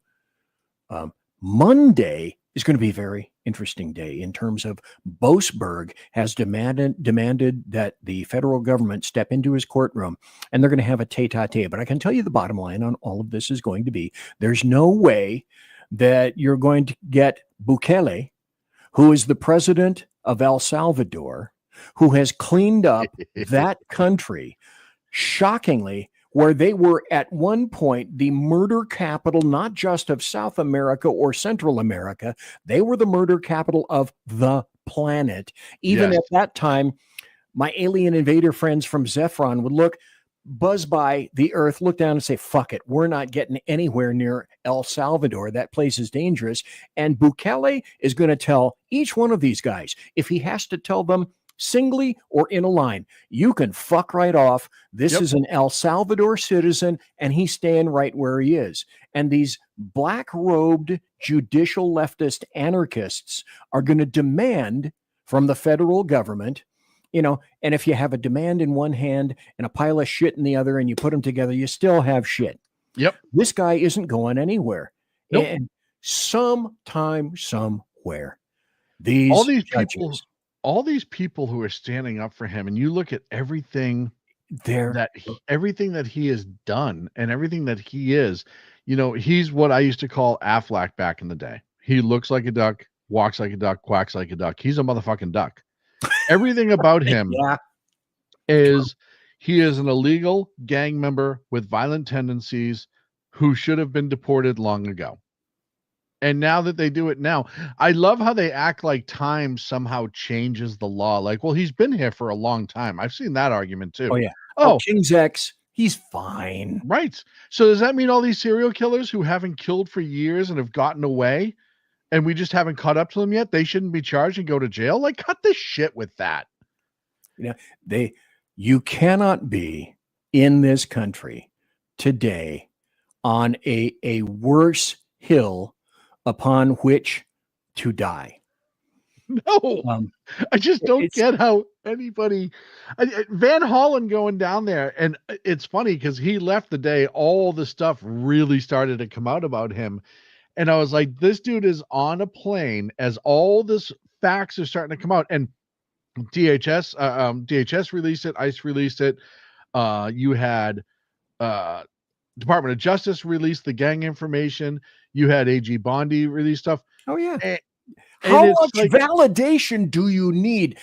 Monday is going to be a very interesting day in terms of Boasberg has demanded that the federal government step into his courtroom, and they're going to have a tete-a-tete. But I can tell you the bottom line on all of this is going to be there's no way that you're going to get Bukele, who is the president of El Salvador, who has cleaned up that country, shockingly, where they were at one point the murder capital, not just of South America or Central America. They were the murder capital of the planet. Even at that time, my alien invader friends from Zephron would buzz by the earth, look down and say, fuck it, we're not getting anywhere near El Salvador. That place is dangerous. And Bukele is going to tell each one of these guys, if he has to tell them singly or in a line, you can fuck right off. This is an El Salvador citizen, and he's staying right where he is. And these black-robed judicial leftist anarchists are going to demand from the federal government, and if you have a demand in one hand and a pile of shit in the other and you put them together, you still have shit. Yep. This guy isn't going anywhere. Nope. And sometime, somewhere, all these people who are standing up for him, and you look at everything that he has done and everything that he is, he's what I used to call Aflac back in the day. He looks like a duck, walks like a duck, quacks like a duck. He's a motherfucking duck. Everything about him is he is an illegal gang member with violent tendencies who should have been deported long ago. And now that they do it now, I love how they act like time somehow changes the law. Like, well, he's been here for a long time. I've seen that argument too. Oh, yeah. Oh, King's X, he's fine. Right. So does that mean all these serial killers who haven't killed for years and have gotten away and we just haven't caught up to them yet, they shouldn't be charged and go to jail? Like, cut this shit with that. You cannot be in this country today on a worse hill upon which to die. No, I just don't get how anybody Van Hollen going down there. And it's funny because he left the day all the stuff really started to come out about him. And I was like, this dude is on a plane as all this facts are starting to come out. And DHS released it. ICE released it. You had Department of Justice released the gang information. You had AG Bondi release stuff. Oh, yeah. And how much validation do you need?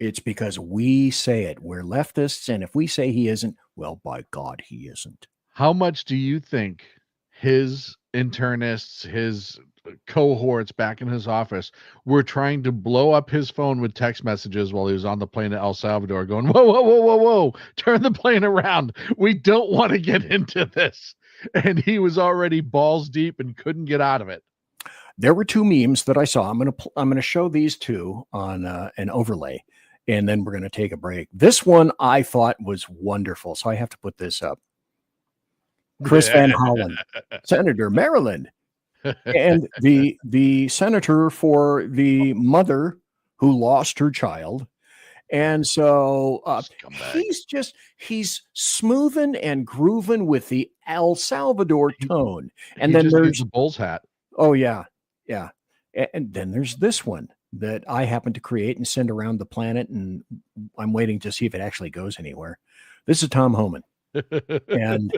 It's because we say it. We're leftists, and if we say he isn't, well, by God, he isn't. How much do you think his internists, his cohorts back in his office were trying to blow up his phone with text messages while he was on the plane to El Salvador going, whoa, whoa, whoa, whoa, whoa, turn the plane around. We don't want to get into this. And he was already balls deep and couldn't get out of it. There were two memes that I saw. I'm going to show these two on an overlay, and then we're going to take a break. This one I thought was wonderful, so I have to put this up. Chris Van Hollen, Senator, Maryland, and the senator for the mother who lost her child. And so he's smoothing and grooving with the El Salvador tone. And then there's the Bulls hat. Oh, yeah. Yeah. And then there's this one that I happen to create and send around the planet. And I'm waiting to see if it actually goes anywhere. This is Tom Homan. And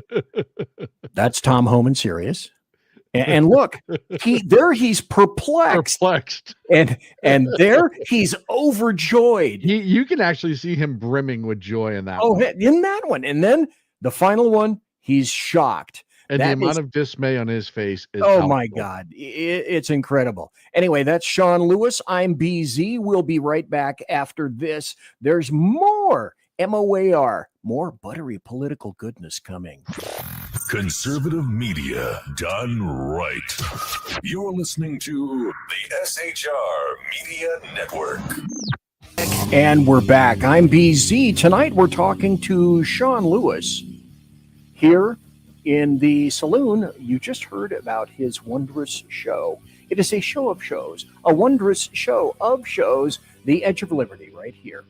that's Tom Homan serious. And look, he's perplexed. And there he's overjoyed. You can actually see him brimming with joy in that one. In that one. And then the final one, he's shocked. And the amount of dismay on his face is my God. It's incredible. Anyway, that's Sean Lewis. I'm BZ. We'll be right back after this. There's more MOAR. More buttery political goodness coming. Conservative media done right. You're listening to the SHR Media Network. And we're back. I'm BZ. Tonight we're talking to Sean Lewis here in the Saloon. You just heard about his wondrous show. It is a show of shows, a wondrous show of shows, The Edge of Liberty, right here.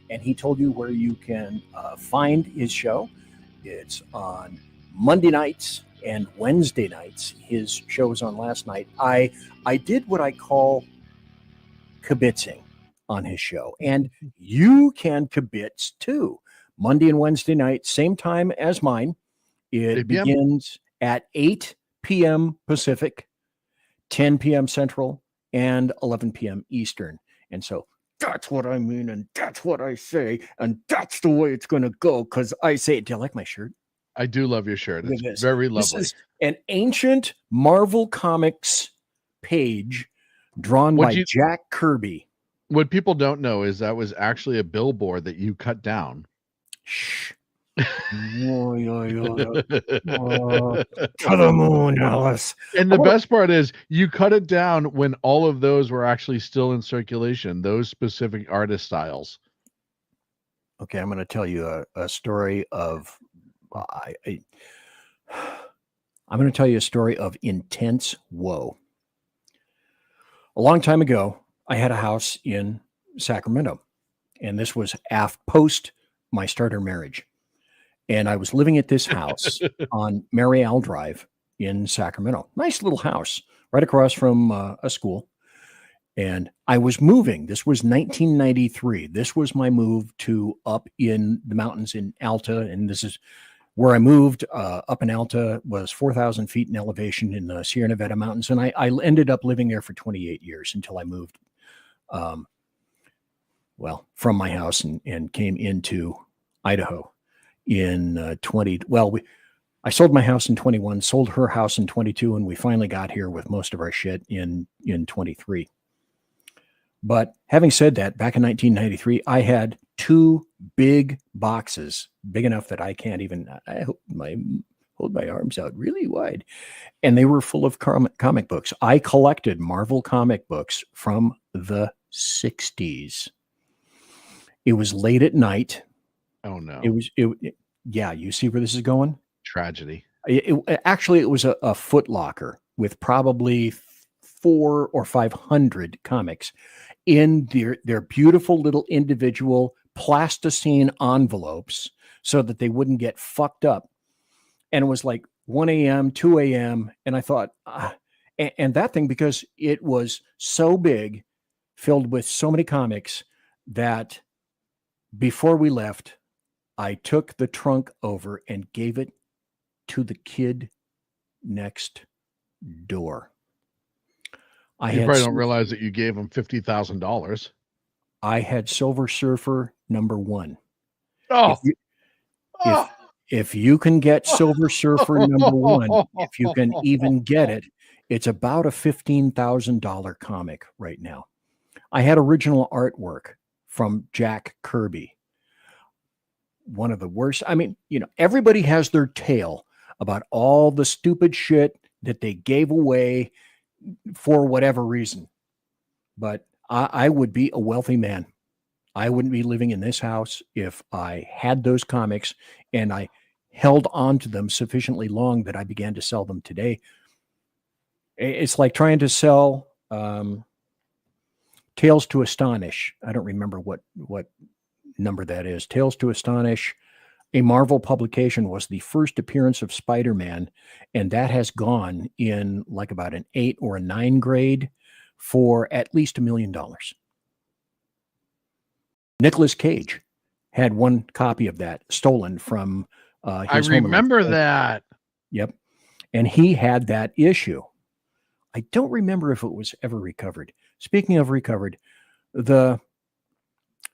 And he told you where you can find his show. It's on Monday nights and Wednesday nights. His show was on last night. I did what I call kibitzing on his show, and you can kibitz too. Monday and Wednesday night, same time as mine. It begins at 8 p.m. Pacific, 10 p.m. Central, and 11 p.m. Eastern. And so that's what I mean, and that's what I say, and that's the way it's going to go, because I say it. Do you like my shirt? I do love your shirt. It's very lovely. This is an ancient Marvel Comics page drawn by Jack Kirby. What people don't know is that was actually a billboard that you cut down. Shh. To the moon, Alice. And the best part is you cut it down when all of those were actually still in circulation, those specific artist styles. Okay, I'm going to tell you a story of I'm going to tell you a story of intense woe. A long time ago, I had a house in Sacramento, and this was post my starter marriage. And I was living at this house on Mary Al Drive in Sacramento. Nice little house right across from a school. And I was moving. This was 1993. This was my move to up in the mountains in Alta. And this is where I moved. Up in Alta was 4,000 feet in elevation in the Sierra Nevada mountains. And I ended up living there for 28 years until I moved, from my house and came into Idaho in I sold my house in 21, sold her house in 22, and we finally got here with most of our shit in 23. But having said that, back in 1993, I had 2 big boxes, big enough that I can't even hold my arms out really wide. And they were full of comic books. I collected Marvel comic books from the 60s. It was late at night. Oh no! Yeah. You see where this is going? Tragedy. Actually, it was a Foot Locker with probably 400 or 500 comics in their beautiful little individual plasticine envelopes, so that they wouldn't get fucked up. And it was like 1 a.m., 2 a.m., and I thought, and that thing, because it was so big, filled with so many comics, that before we left, I took the trunk over and gave it to the kid next door. You probably don't realize that you gave him $50,000. I had Silver Surfer #1. Oh, if you can get Silver Surfer #1, if you can even get it, it's about a $15,000 comic right now. I had original artwork from Jack Kirby. One of the worst. I mean, everybody has their tale about all the stupid shit that they gave away for whatever reason. But I would be a wealthy man. I wouldn't be living in this house if I had those comics and I held on to them sufficiently long that I began to sell them today. It's like trying to sell Tales to Astonish. I don't remember what number that is. Tales to Astonish, a Marvel publication, was the first appearance of Spider-Man, and that has gone in like about an 8 or a 9 grade for at least $1 million. Nicolas Cage had one copy of that stolen from his I remember that. Yep. And he had that issue. I don't remember if it was ever recovered. Speaking of recovered, the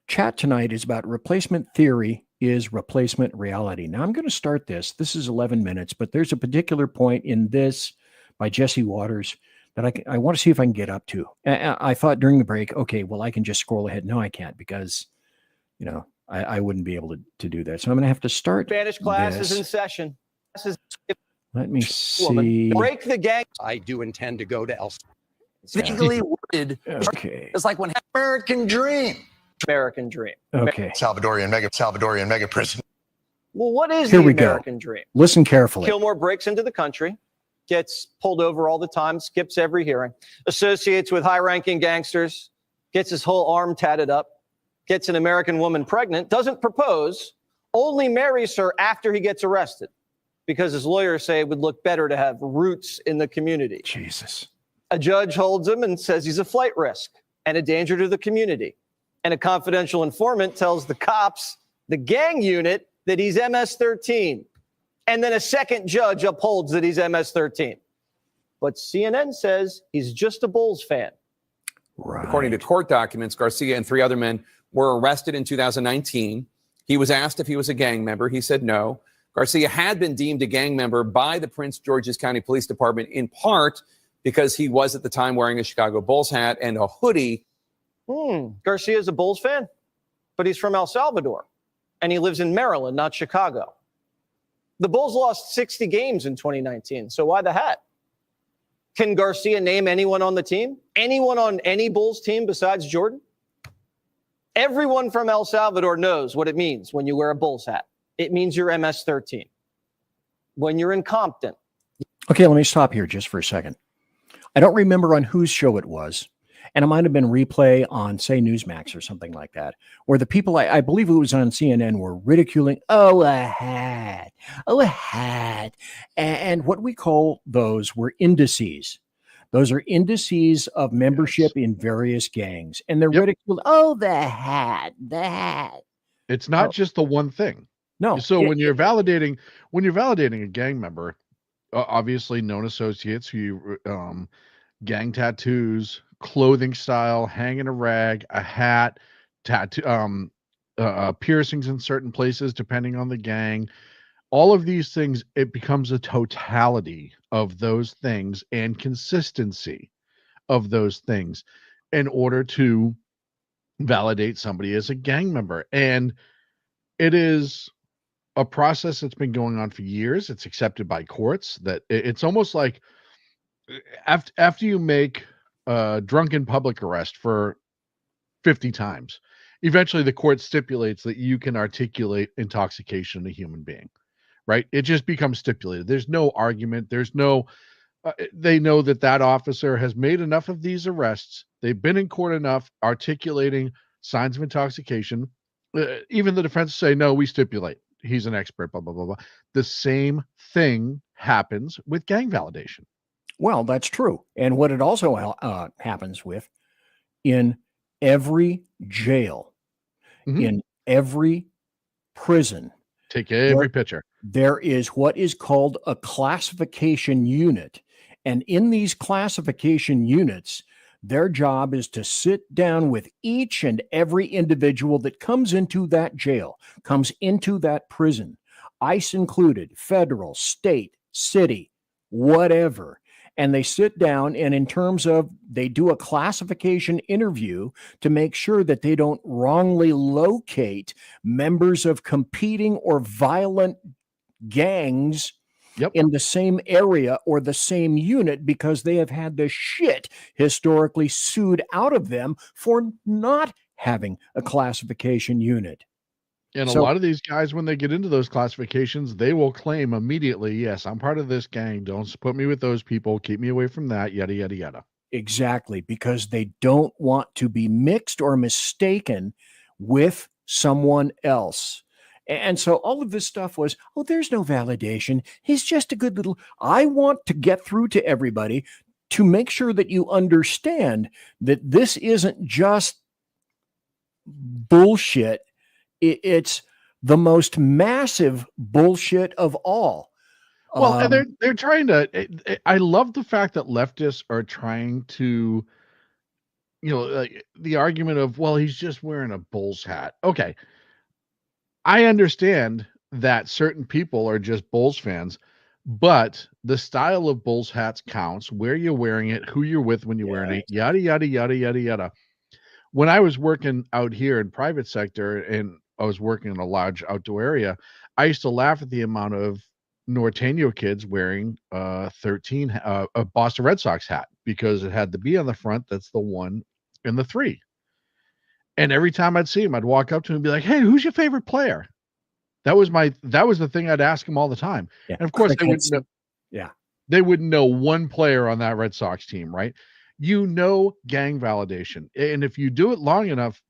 chat tonight is about replacement theory is replacement reality. Now I'm going to start this. This is 11 minutes, but there's a particular point in this by Jesse Waters that I want to see if I can get up to. I thought during the break, okay, well, I can just scroll ahead. No, I can't, because, I wouldn't be able to do that. So I'm going to have to start. Spanish class is in this. session. Let me see. Break the gang. I do intend to go to El Yeah. Legally worded. Okay. It's like when American Dream. American dream. Okay. Salvadorian mega prison. Well, what is Here the we go. American dream? Listen carefully. Kilmore breaks into the country, gets pulled over all the time, skips every hearing, associates with high-ranking gangsters, gets his whole arm tatted up, gets an American woman pregnant, doesn't propose, only marries her after he gets arrested because his lawyers say it would look better to have roots in the community. Jesus. A judge holds him and says he's a flight risk and a danger to the community. And a confidential informant tells the cops, the gang unit, that he's MS-13. And then a second judge upholds that he's MS-13. But CNN says he's just a Bulls fan. Right. According to court documents, Garcia and 3 other men were arrested in 2019. He was asked if he was a gang member. He said no. Garcia had been deemed a gang member by the Prince George's County Police Department in part because he was at the time wearing a Chicago Bulls hat and a hoodie. Garcia's a Bulls fan, but he's from El Salvador, and he lives in Maryland, not Chicago. The Bulls lost 60 games in 2019, so why the hat? Can Garcia name anyone on the team? Anyone on any Bulls team besides Jordan? Everyone from El Salvador knows what it means when you wear a Bulls hat. It means you're MS-13. When you're in Compton. Okay, let me stop here just for a second. I don't remember on whose show it was, and it might have been replay on, say, Newsmax or something like that, where the people, I believe it was on CNN, were ridiculing, oh, a hat, and what we call those were indices. Those are indices of membership in various gangs, and they're ridiculed. Oh, the hat. It's not just the one thing. No. So when you're validating a gang member, obviously known associates who gang tattoos, clothing style, hanging a rag, a hat, tattoo, piercings in certain places depending on the gang. All of these things, it becomes a totality of those things and consistency of those things in order to validate somebody as a gang member. And it is a process that's been going on for years. It's accepted by courts that it's almost like after you make a drunken public arrest for 50 times, eventually the court stipulates that you can articulate intoxication in a human being. Right? It just becomes stipulated. There's no argument. There's no, they know that officer has made enough of these arrests. They've been in court enough articulating signs of intoxication. Even the defense say, no, we stipulate. He's an expert, blah, blah, blah, blah. The same thing happens with gang validation. Well, that's true. And what it also happens with in every jail, in every prison, take every picture. There is what is called a classification unit. And in these classification units, their job is to sit down with each and every individual that comes into that jail, comes into that prison, ICE included, federal, state, city, whatever. And they sit down, and in terms of, they do a classification interview to make sure that they don't wrongly locate members of competing or violent gangs in the same area or the same unit, because they have had the shit historically sued out of them for not having a classification unit. And a lot of these guys, when they get into those classifications, they will claim immediately, yes, I'm part of this gang. Don't put me with those people. Keep me away from that, yada, yada, yada. Exactly, because they don't want to be mixed or mistaken with someone else. And so all of this stuff was, oh, there's no validation. He's just a good little, I want to get through to everybody to make sure that you understand that this isn't just bullshit. It's the most massive bullshit of all. Well, and they're trying to, I love the fact that leftists are trying to, like the argument of, well, he's just wearing a Bulls hat. Okay. I understand that certain people are just Bulls fans, but the style of Bulls hats counts, where you're wearing it, who you're with when you're wearing it, yada, yada, yada, yada, yada. When I was working out here in private sector and I was working in a large outdoor area, I used to laugh at the amount of Norteño kids wearing a Boston Red Sox hat because it had the B on the front. That's the 1 and the 3. And every time I'd see him, I'd walk up to him and be like, "Hey, who's your favorite player?" That was the thing I'd ask him all the time. Yeah. And of course, Yeah. they wouldn't know one player on that Red Sox team, right? Gang validation. And if you do it long enough,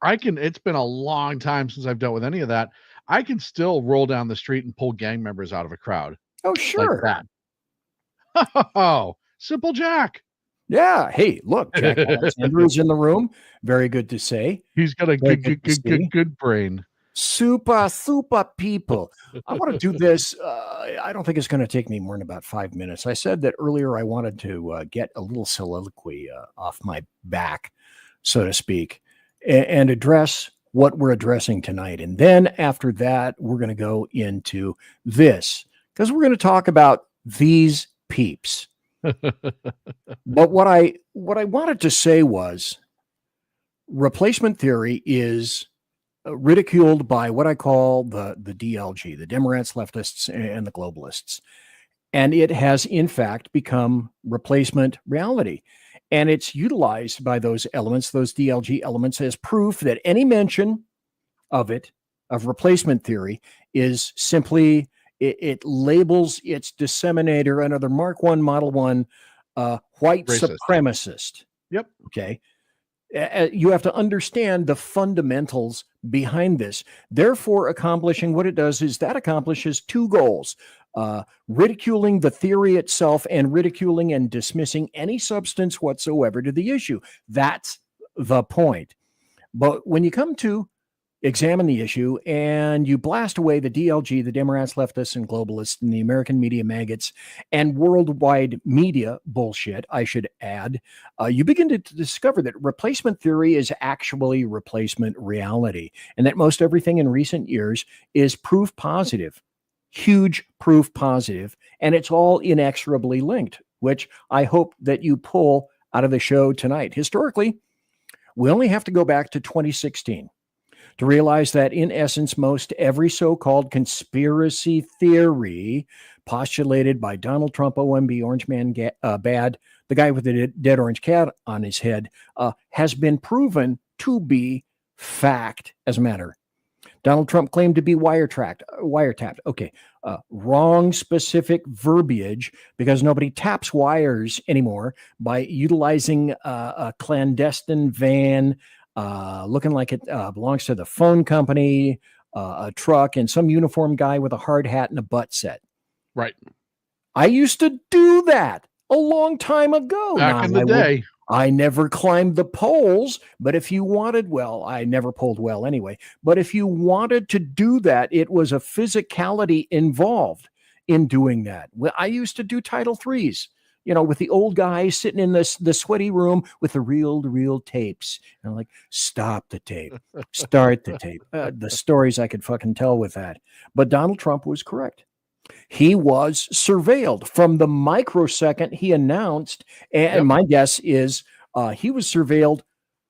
it's been a long time since I've dealt with any of that. I can still roll down the street and pull gang members out of a crowd Oh, like sure. that. Oh, Simple Jack. Yeah. Hey, look, Jack Alexander is in the room. Very good to say. He's got a Very good to see. good brain. Super people. I want to do this. I don't think it's going to take me more than about 5 minutes. I said that earlier I wanted to get a little soliloquy off my back, so to speak, and address what we're addressing tonight. And then after that, we're going to go into this because we're going to talk about these peeps. But what I wanted to say was replacement theory is ridiculed by what I call the DLG, the Democrats, leftists, and the globalists. And it has, in fact, become replacement reality. And it's utilized by those elements, those DLG elements, as proof that any mention of replacement theory, is simply, it labels its disseminator another Mark I, Model 1 white Racist. supremacist. Yep. Okay. You have to understand the fundamentals behind this. Therefore, accomplishing what it does is that accomplishes 2 goals: ridiculing the theory itself and ridiculing and dismissing any substance whatsoever to the issue. That's the point. But when you come to examine the issue and you blast away the DLG, the Democrats, leftists, and globalists, and the American media maggots, and worldwide media bullshit, I should add, you begin to discover that replacement theory is actually replacement reality, and that most everything in recent years is proof positive, huge proof positive, and it's all inexorably linked, which I hope that you pull out of the show tonight. Historically, we only have to go back to 2016 to realize that, in essence, most every so-called conspiracy theory postulated by Donald Trump, OMB, Orange Man Bad, the guy with the dead orange cat on his head, has been proven to be fact as a matter. Donald Trump claimed to be wiretapped. Okay, wrong specific verbiage, because nobody taps wires anymore by utilizing a clandestine van looking like it belongs to the phone company, a truck, and some uniformed guy with a hard hat and a butt set. Right. I used to do that a long time ago. Back in the day. I never climbed the poles, but if you wanted, well, I never pulled well anyway, but if you wanted to do that, it was a physicality involved in doing that. Well, I used to do Title IIIs, with the old guy sitting in the sweaty room with the reel tapes. And I'm like, stop the tape, start the tape. The stories I could fucking tell with that. But Donald Trump was correct. He was surveilled from the microsecond he announced. And my guess is he was surveilled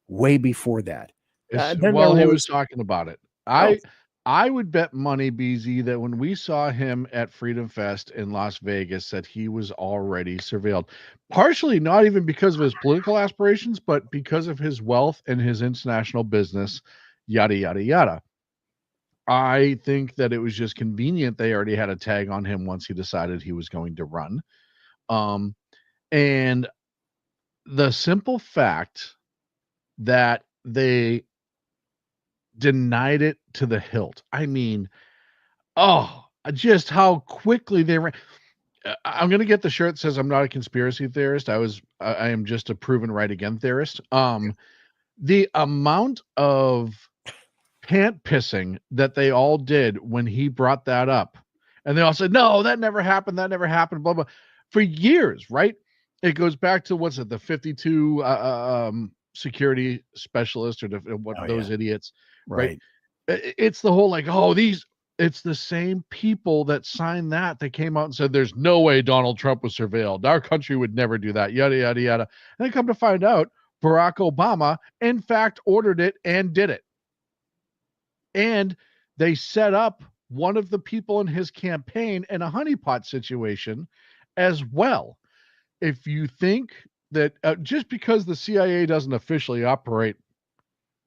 way before that. He was talking about it. I would bet money, BZ, that when we saw him at Freedom Fest in Las Vegas, that he was already surveilled. Partially not even because of his political aspirations, but because of his wealth and his international business, yada, yada, yada. I think that it was just convenient. They already had a tag on him once he decided he was going to run. And the simple fact that they denied it to the hilt. I mean, just how quickly they ran. I'm going to get the shirt that says I'm not a conspiracy theorist. I am just a proven right again theorist. The amount of pant pissing that they all did when he brought that up, and they all said, no, that never happened, blah, blah, for years, right? It goes back to, what's it, the 52 security specialist, or those idiots, right? It's the whole it's the same people that signed that came out and said there's no way Donald Trump was surveilled. Our country would never do that, yada, yada, yada. And then come to find out, Barack Obama, in fact, ordered it and did it. And they set up one of the people in his campaign in a honeypot situation as well. If you think that just because the CIA doesn't officially operate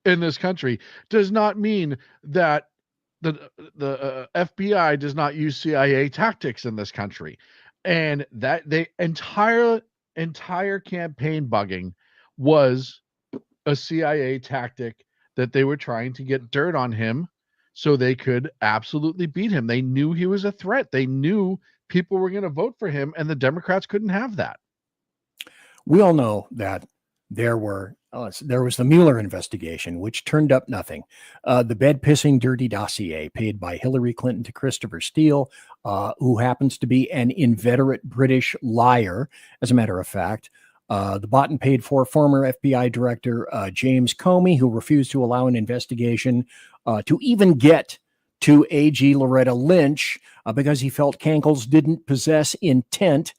in this country does not mean that the FBI does not use CIA tactics in this country, and that the entire campaign bugging was a CIA tactic that they were trying to get dirt on him so they could absolutely beat him. They knew he was a threat. They knew people were going to vote for him, and the Democrats couldn't have that. We all know that there was the Mueller investigation, which turned up nothing. The bed-pissing dirty dossier paid by Hillary Clinton to Christopher Steele, who happens to be an inveterate British liar, as a matter of fact. The bought and paid for former FBI director James Comey, who refused to allow an investigation to even get to AG Loretta Lynch because he felt Cankles didn't possess intent.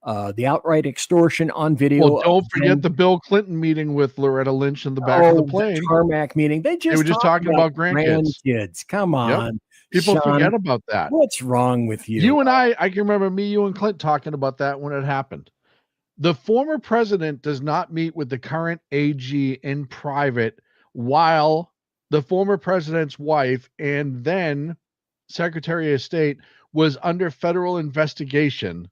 The outright extortion on video. Well, don't forget the Bill Clinton meeting with Loretta Lynch in the back of the plane. The tarmac meeting. They were just talking about grandkids. Come on. Yep. People Sean, forget about that. What's wrong with you? You and I can remember me, you, and Clint talking about that when it happened. The former president does not meet with the current AG in private, while the former president's wife and then Secretary of State was under federal investigation.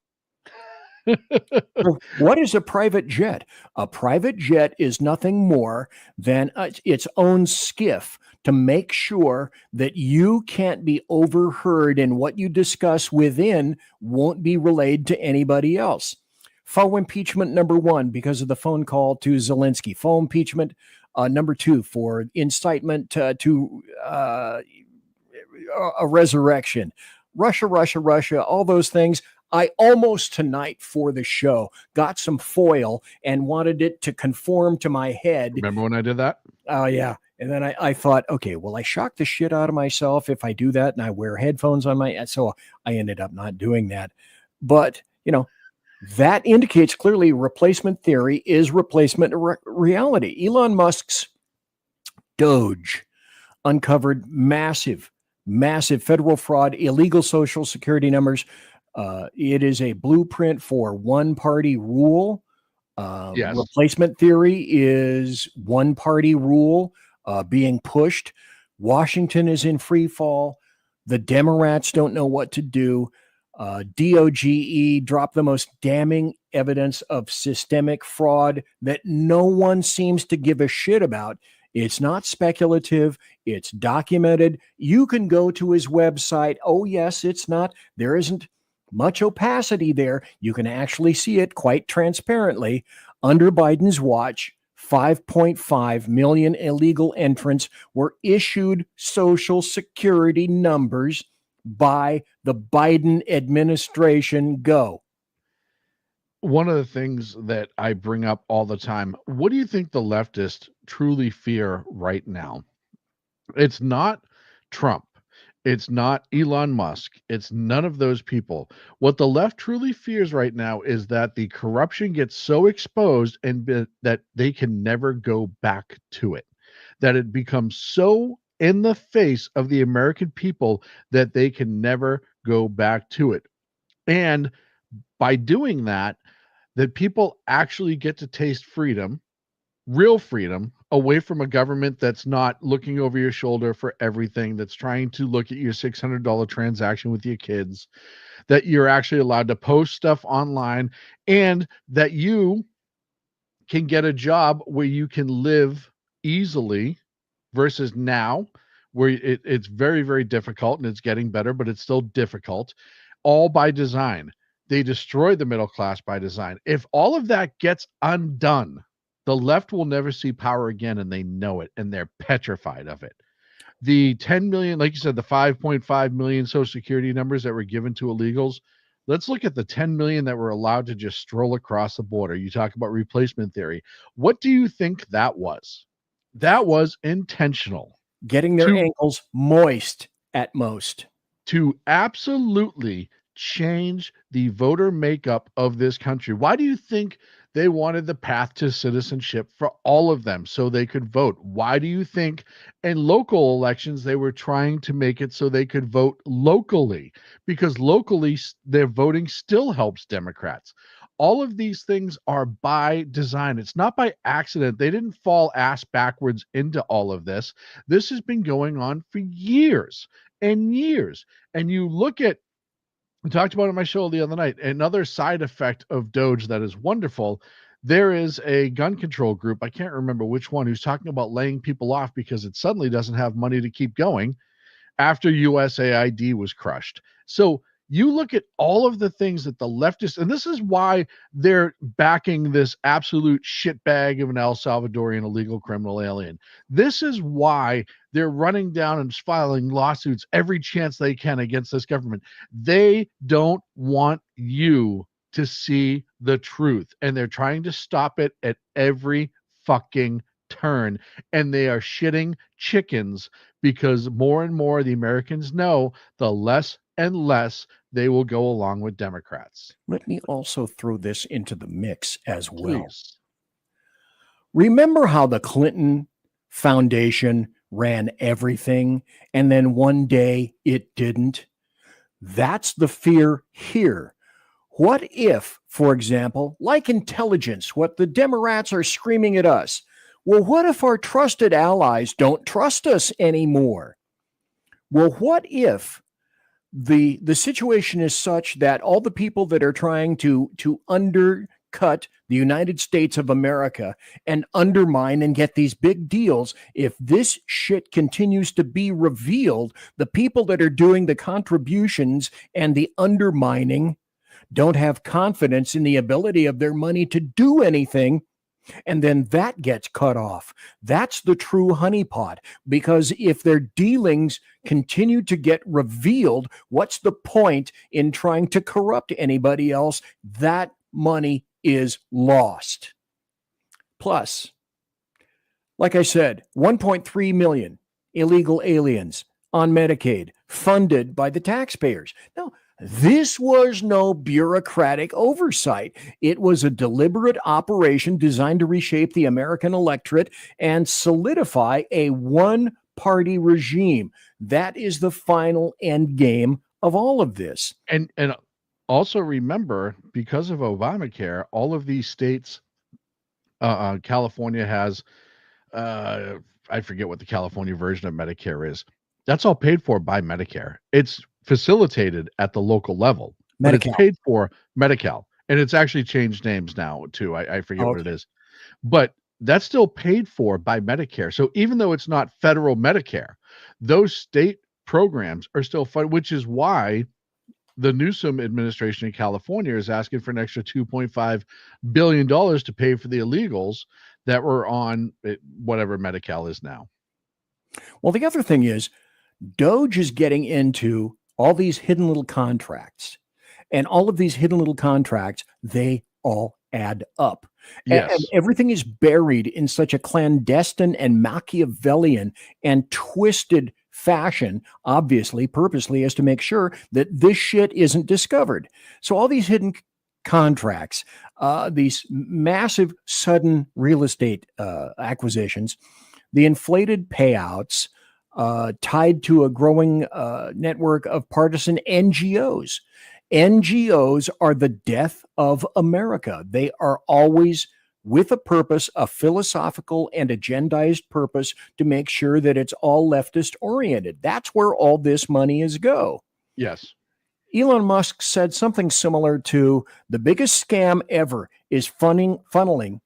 What is a private jet? A private jet is nothing more than its own skiff to make sure that you can't be overheard and what you discuss within won't be relayed to anybody else. Faux impeachment number 1 because of the phone call to Zelensky. Faux impeachment number 2 for incitement to a resurrection. Russia, all those things. I almost tonight for the show got some foil and wanted it to conform to my head. Remember when I did that? Oh, yeah. And then I thought, okay, well, I shock the shit out of myself if I do that and I wear headphones on my, so I ended up not doing that. But, that indicates clearly replacement theory is replacement reality. Elon Musk's Doge uncovered massive federal fraud, illegal social security numbers. It is a blueprint for one-party rule. Yes. Replacement theory is one-party rule being pushed. Washington is in free fall. The Democrats don't know what to do. DOGE dropped the most damning evidence of systemic fraud that no one seems to give a shit about. It's not speculative. It's documented. You can go to his website. Oh, yes, there isn't much opacity there. You can actually see it quite transparently. Under Biden's watch, 5.5 million illegal entrants were issued Social Security numbers by the Biden administration. Go. One of the things that I bring up all the time, what do you think the leftists truly fear right now? It's not Trump. It's not Elon Musk. It's none of those people. What the left truly fears right now is that the corruption gets so exposed and that they can never go back to it, that it becomes so in the face of the American people that they can never go back to it. And by doing that people actually get to taste freedom, real freedom, away from a government that's not looking over your shoulder for everything, that's trying to look at your $600 transaction with your kids, that you're actually allowed to post stuff online, and that you can get a job where you can live easily versus now where it's very, very difficult, and it's getting better, but it's still difficult, all by design. They destroy the middle class by design. If all of that gets undone, the left will never see power again, and they know it, and they're petrified of it. The 10 million, like you said, the 5.5 million Social Security numbers that were given to illegals, let's look at the 10 million that were allowed to just stroll across the border. You talk about replacement theory. What do you think that was? That was intentional. Getting their ankles moist at most. To absolutely change the voter makeup of this country. Why do you think They wanted the path to citizenship for all of them so they could vote. Why do you think in local elections they were trying to make it so they could vote locally? Because locally their voting still helps Democrats. All of these things are by design. It's not by accident. They didn't fall ass backwards into all of this. This has been going on for years and years. And you look at, we talked about it on my show the other night, another side effect of Doge that is wonderful. There is a gun control group, I can't remember which one, who's talking about laying people off because it suddenly doesn't have money to keep going after USAID was crushed. So you look at all of the things that the leftists, and this is why they're backing this absolute shitbag of an El Salvadorian illegal criminal alien. This is why they're running down and filing lawsuits every chance they can against this government. They don't want you to see the truth, and they're trying to stop it at every fucking turn. And they are shitting chickens because more and more the Americans know the less and less they will go along with Democrats. Let me also throw this into the mix as well. Please. Remember how the Clinton Foundation ran everything and then one day it didn't? That's the fear here. What if, for example, like intelligence, what the Democrats are screaming at us? Well, what if our trusted allies don't trust us anymore? Well, what if the situation is such that all the people that are trying to undercut the United States of America and undermine and get these big deals, if this shit continues to be revealed, the people that are doing the contributions and the undermining don't have confidence in the ability of their money to do anything, and then that gets cut off. That's the true honeypot, because if their dealings continue to get revealed, what's the point in trying to corrupt anybody else? That money is lost. Plus, like I said, 1.3 million illegal aliens on Medicaid funded by the taxpayers. Now, this was no bureaucratic oversight. It was a deliberate operation designed to reshape the American electorate and solidify a one-party regime. That is the final end game of all of this. And also remember, because of Obamacare, all of these states, California has, I forget what the California version of Medicare is. That's all paid for by Medicare. It's facilitated at the local level, but it's paid for Medi-Cal, and it's actually changed names now too. I forget what it is, but that's still paid for by Medicare. So even though it's not federal Medicare, those state programs are still funded, which is why the Newsom administration in California is asking for an extra $2.5 billion to pay for the illegals that were on whatever Medi-Cal is now. Well, the other thing is, Doge is getting into all these hidden little contracts, and all of these hidden little contracts, they all add up. Yes. And everything is buried in such a clandestine and Machiavellian and twisted fashion, obviously, purposely, as to make sure that this shit isn't discovered. So all these hidden contracts, these massive sudden real estate acquisitions, the inflated payouts, tied to a growing network of partisan NGOs. NGOs are the death of America. They are always with a purpose, a philosophical and agendized purpose to make sure that it's all leftist oriented. That's where all this money is go. Yes. Elon Musk said something similar to the biggest scam ever is funneling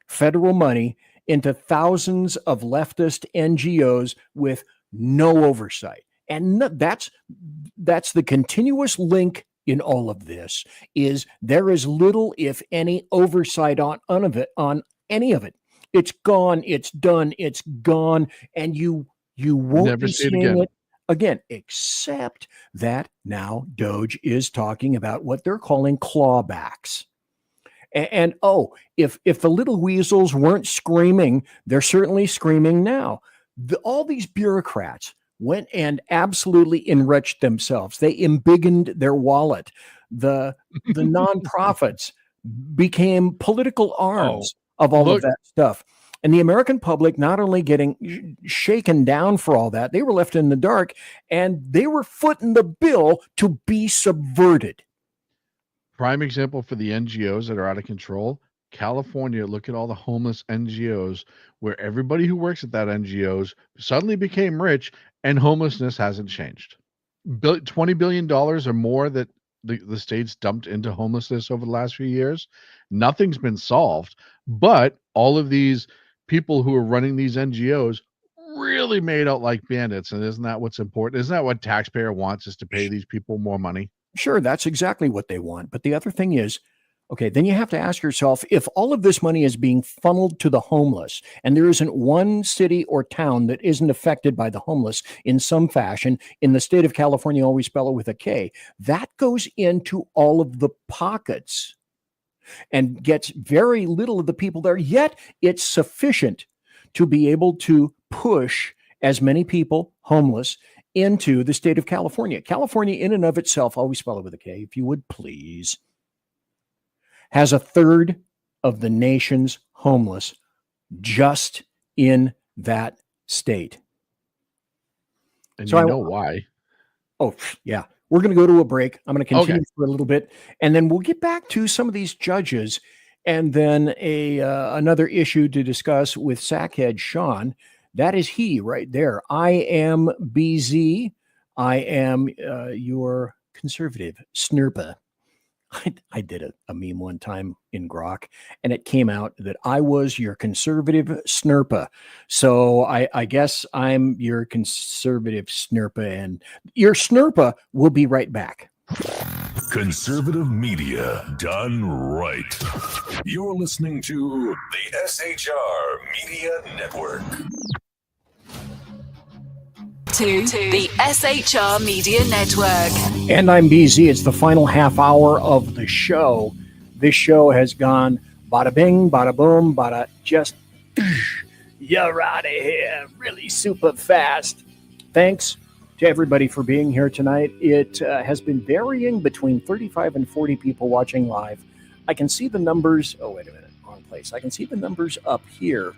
federal money into thousands of leftist NGOs with no oversight. And that's the continuous link in all of this, is there is little, if any, oversight on any of it. It's gone, it's done, it's gone, and you won't never be see it seeing it again, except that now Doge is talking about what they're calling clawbacks. And if the little weasels weren't screaming, they're certainly screaming now. All these bureaucrats went and absolutely enriched themselves. They embiggened their wallet. The nonprofits became political arms of all look- of that stuff. And the American public not only getting shaken down for all that, they were left in the dark, and they were footing the bill to be subverted. Prime example for the NGOs that are out of control. California, look at all the homeless NGOs where everybody who works at that NGOs suddenly became rich and homelessness hasn't changed. $20 billion or more that the states dumped into homelessness over the last few years. Nothing's been solved, but all of these people who are running these NGOs really made out like bandits. And isn't that what's important? Isn't that what taxpayer wants, is to pay these people more money? Sure, that's exactly what they want. But the other thing is, okay, then you have to ask yourself, if all of this money is being funneled to the homeless, and there isn't one city or town that isn't affected by the homeless in some fashion, in the state of California, always spell it with a K, that goes into all of the pockets and gets very little of the people there, yet it's sufficient to be able to push as many people homeless into the state of California. California in and of itself, always spell it with a K, if you would please, has a third of the nation's homeless just in that state. And So you know why. Oh, yeah. We're going to go to a break. I'm going to continue Okay. for a little bit, and then we'll get back to some of these judges, and then another issue to discuss with Sackhead Sean. That is he right there. I am BZ. I am your conservative snurpa. I did a meme one time in Grok, and it came out that I was your conservative snurpa. So I guess I'm your conservative snurpa, and your snurpa will be right back. Conservative media done right. You're listening to the SHR Media Network. To the SHR Media Network. And I'm BZ. It's the final half hour of the show. This show has gone bada bing, bada boom, bada just, you're out of here really super fast. Thanks to everybody for being here tonight. It has been varying between 35 and 40 people watching live. I can see the numbers. Oh, wait a minute. Wrong place. I can see the numbers up here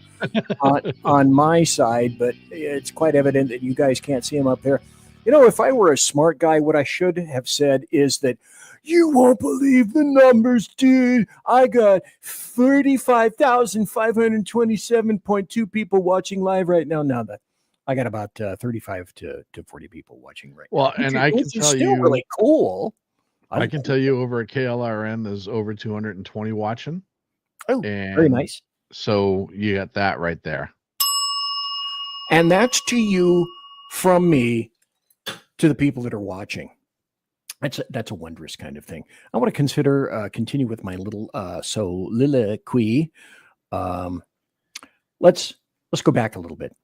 on my side, but it's quite evident that you guys can't see them up there. You know, if I were a smart guy, what I should have said is that you won't believe the numbers, dude. I got 35,527.2 people watching live right now. Now that I got about 35 to 40 people watching right Well, now. and I can Which is tell still you, really cool. I can tell you over at KLRN, there's over 220 watching. Oh, and very nice. So you got that right there. And that's to you from me to the people that are watching. That's a wondrous kind of thing. I want to continue with my little soliloquy. Let's go back a little bit.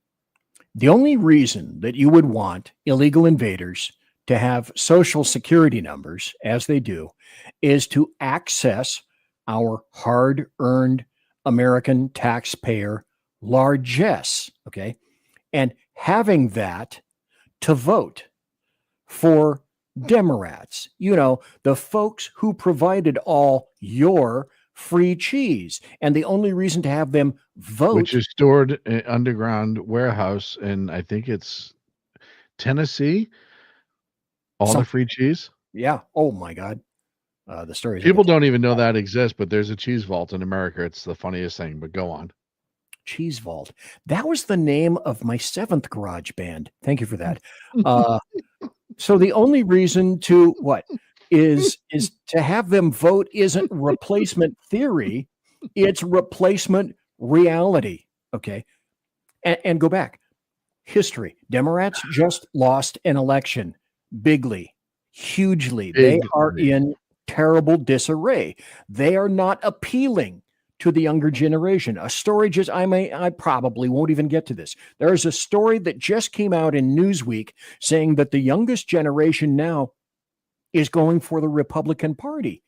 The only reason that you would want illegal invaders to have social security numbers, as they do, is to access our hard-earned American taxpayer largesse, okay? And having that to vote for Democrats, you know, the folks who provided all your free cheese. And the only reason to have them vote, which is stored in an underground warehouse in, I think it's Tennessee. All the free cheese. Yeah. Oh my God. The stories. People don't even know that exists, but there's a cheese vault in America. It's the funniest thing, but go on. Cheese Vault. That was the name of my 7th garage band. Thank you for that. So the only reason to what is to have them vote isn't replacement theory. It's replacement reality. Okay. And go back. History. Democrats just lost an election. Bigly. Hugely. They are in terrible disarray. They are not appealing to the younger generation. A story I probably won't even get to this. There is a story that just came out in Newsweek saying that the youngest generation now is going for the Republican Party.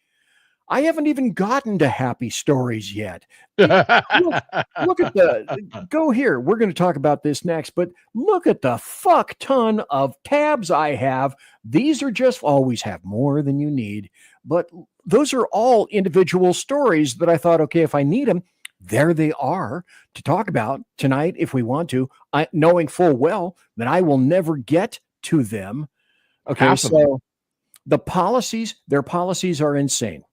I haven't even gotten to happy stories yet. Look at go here. We're going to talk about this next, but look at the fuck ton of tabs I have. These are just always have more than you need, but those are all individual stories that I thought, okay, if I need them, there they are to talk about tonight if we want to, knowing full well that I will never get to them. Okay, so their policies are insane.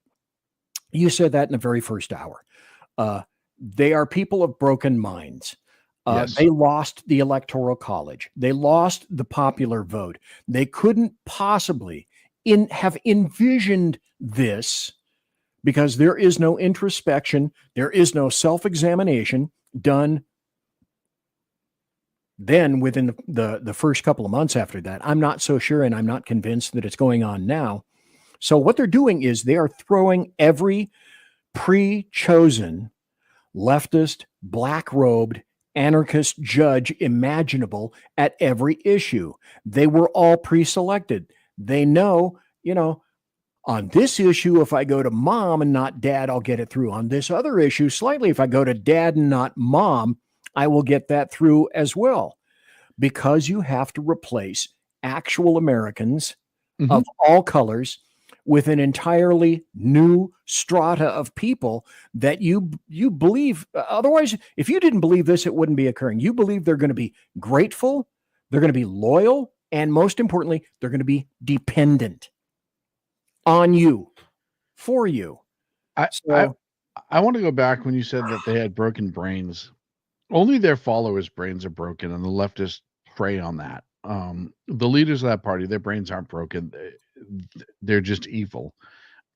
You said that in the very first hour. They are people of broken minds. Yes. They lost the Electoral College. They lost the popular vote. They couldn't possibly have envisioned this because there is no introspection. There is no self-examination done then within the first couple of months after that. I'm not so sure, and I'm not convinced that it's going on now. So what they're doing is they are throwing every pre-chosen leftist, black-robed, anarchist judge imaginable at every issue. They were all pre-selected. They know, on this issue, if I go to mom and not dad, I'll get it through. On this other issue, slightly, if I go to dad and not mom, I will get that through as well. Because you have to replace actual Americans of all colors with an entirely new strata of people that you believe. Otherwise, if you didn't believe this, it wouldn't be occurring. You believe they're going to be grateful, they're going to be loyal, and most importantly, they're going to be dependent on you, for you. I want to go back when you said that they had broken brains. Only their followers' brains are broken, and the leftists prey on that. The leaders of that party, their brains aren't broken. They're just evil.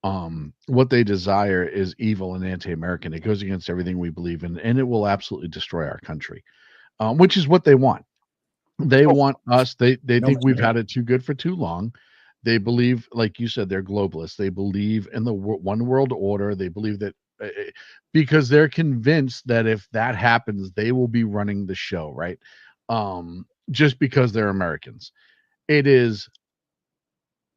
What they desire is evil and anti-American. It goes against everything we believe in, and it will absolutely destroy our country, which is what they want. They want us. They think we've had it too good for too long. They believe, like you said, they're globalists. They believe in the one world order. They believe that because they're convinced that if that happens, they will be running the show, right? Just because they're Americans. It is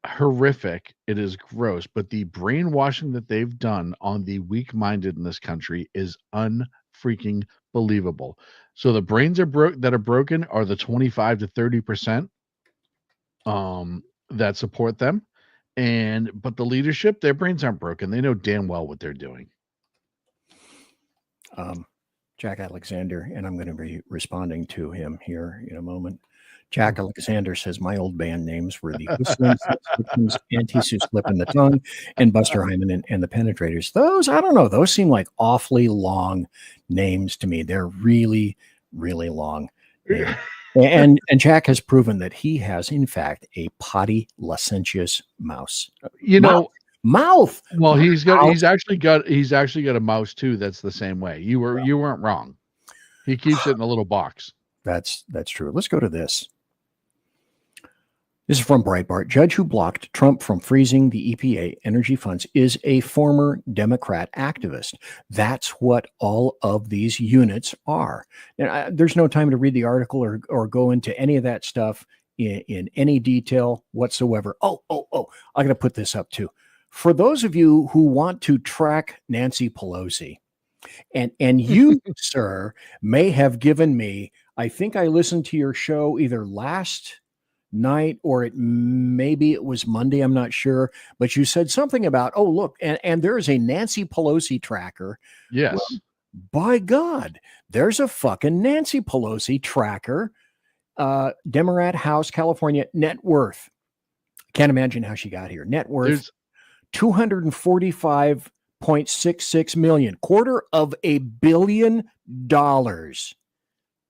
horrific. It is gross, but the brainwashing that they've done on the weak-minded in this country is unfreaking believable. So the brains that are broken are the 25 to 30% that support them. But the leadership, their brains aren't broken. They know damn well what they're doing. Jack Alexander, and I'm going to be responding to him here in a moment. Jack Alexander says, my old band names were the Whistling, Anti-Sue Slip in the Tongue, and Buster Hyman and the Penetrators. Those, I don't know, those seem like awfully long names to me. They're really, really long. And Jack has proven that he has, in fact, a potty licentious mouse. Mouth. Well, he's actually got a mouse too. That's the same way. You weren't wrong. He keeps it in a little box. That's true. Let's go to this. This is from Breitbart. Judge who blocked Trump from freezing the EPA energy funds is a former Democrat activist. That's what all of these units are. And there's no time to read the article or go into any of that stuff in any detail whatsoever. I'm going to put this up too. For those of you who want to track Nancy Pelosi, and you, sir, may have given me, I think I listened to your show either last night or maybe it was Monday, I'm not sure, but you said something about, look, and there is a Nancy Pelosi tracker. Yes. Well, by God, there's a fucking Nancy Pelosi tracker, Democrat House, California, net worth. Can't imagine how she got here. Net worth. $245.66 million, $250 million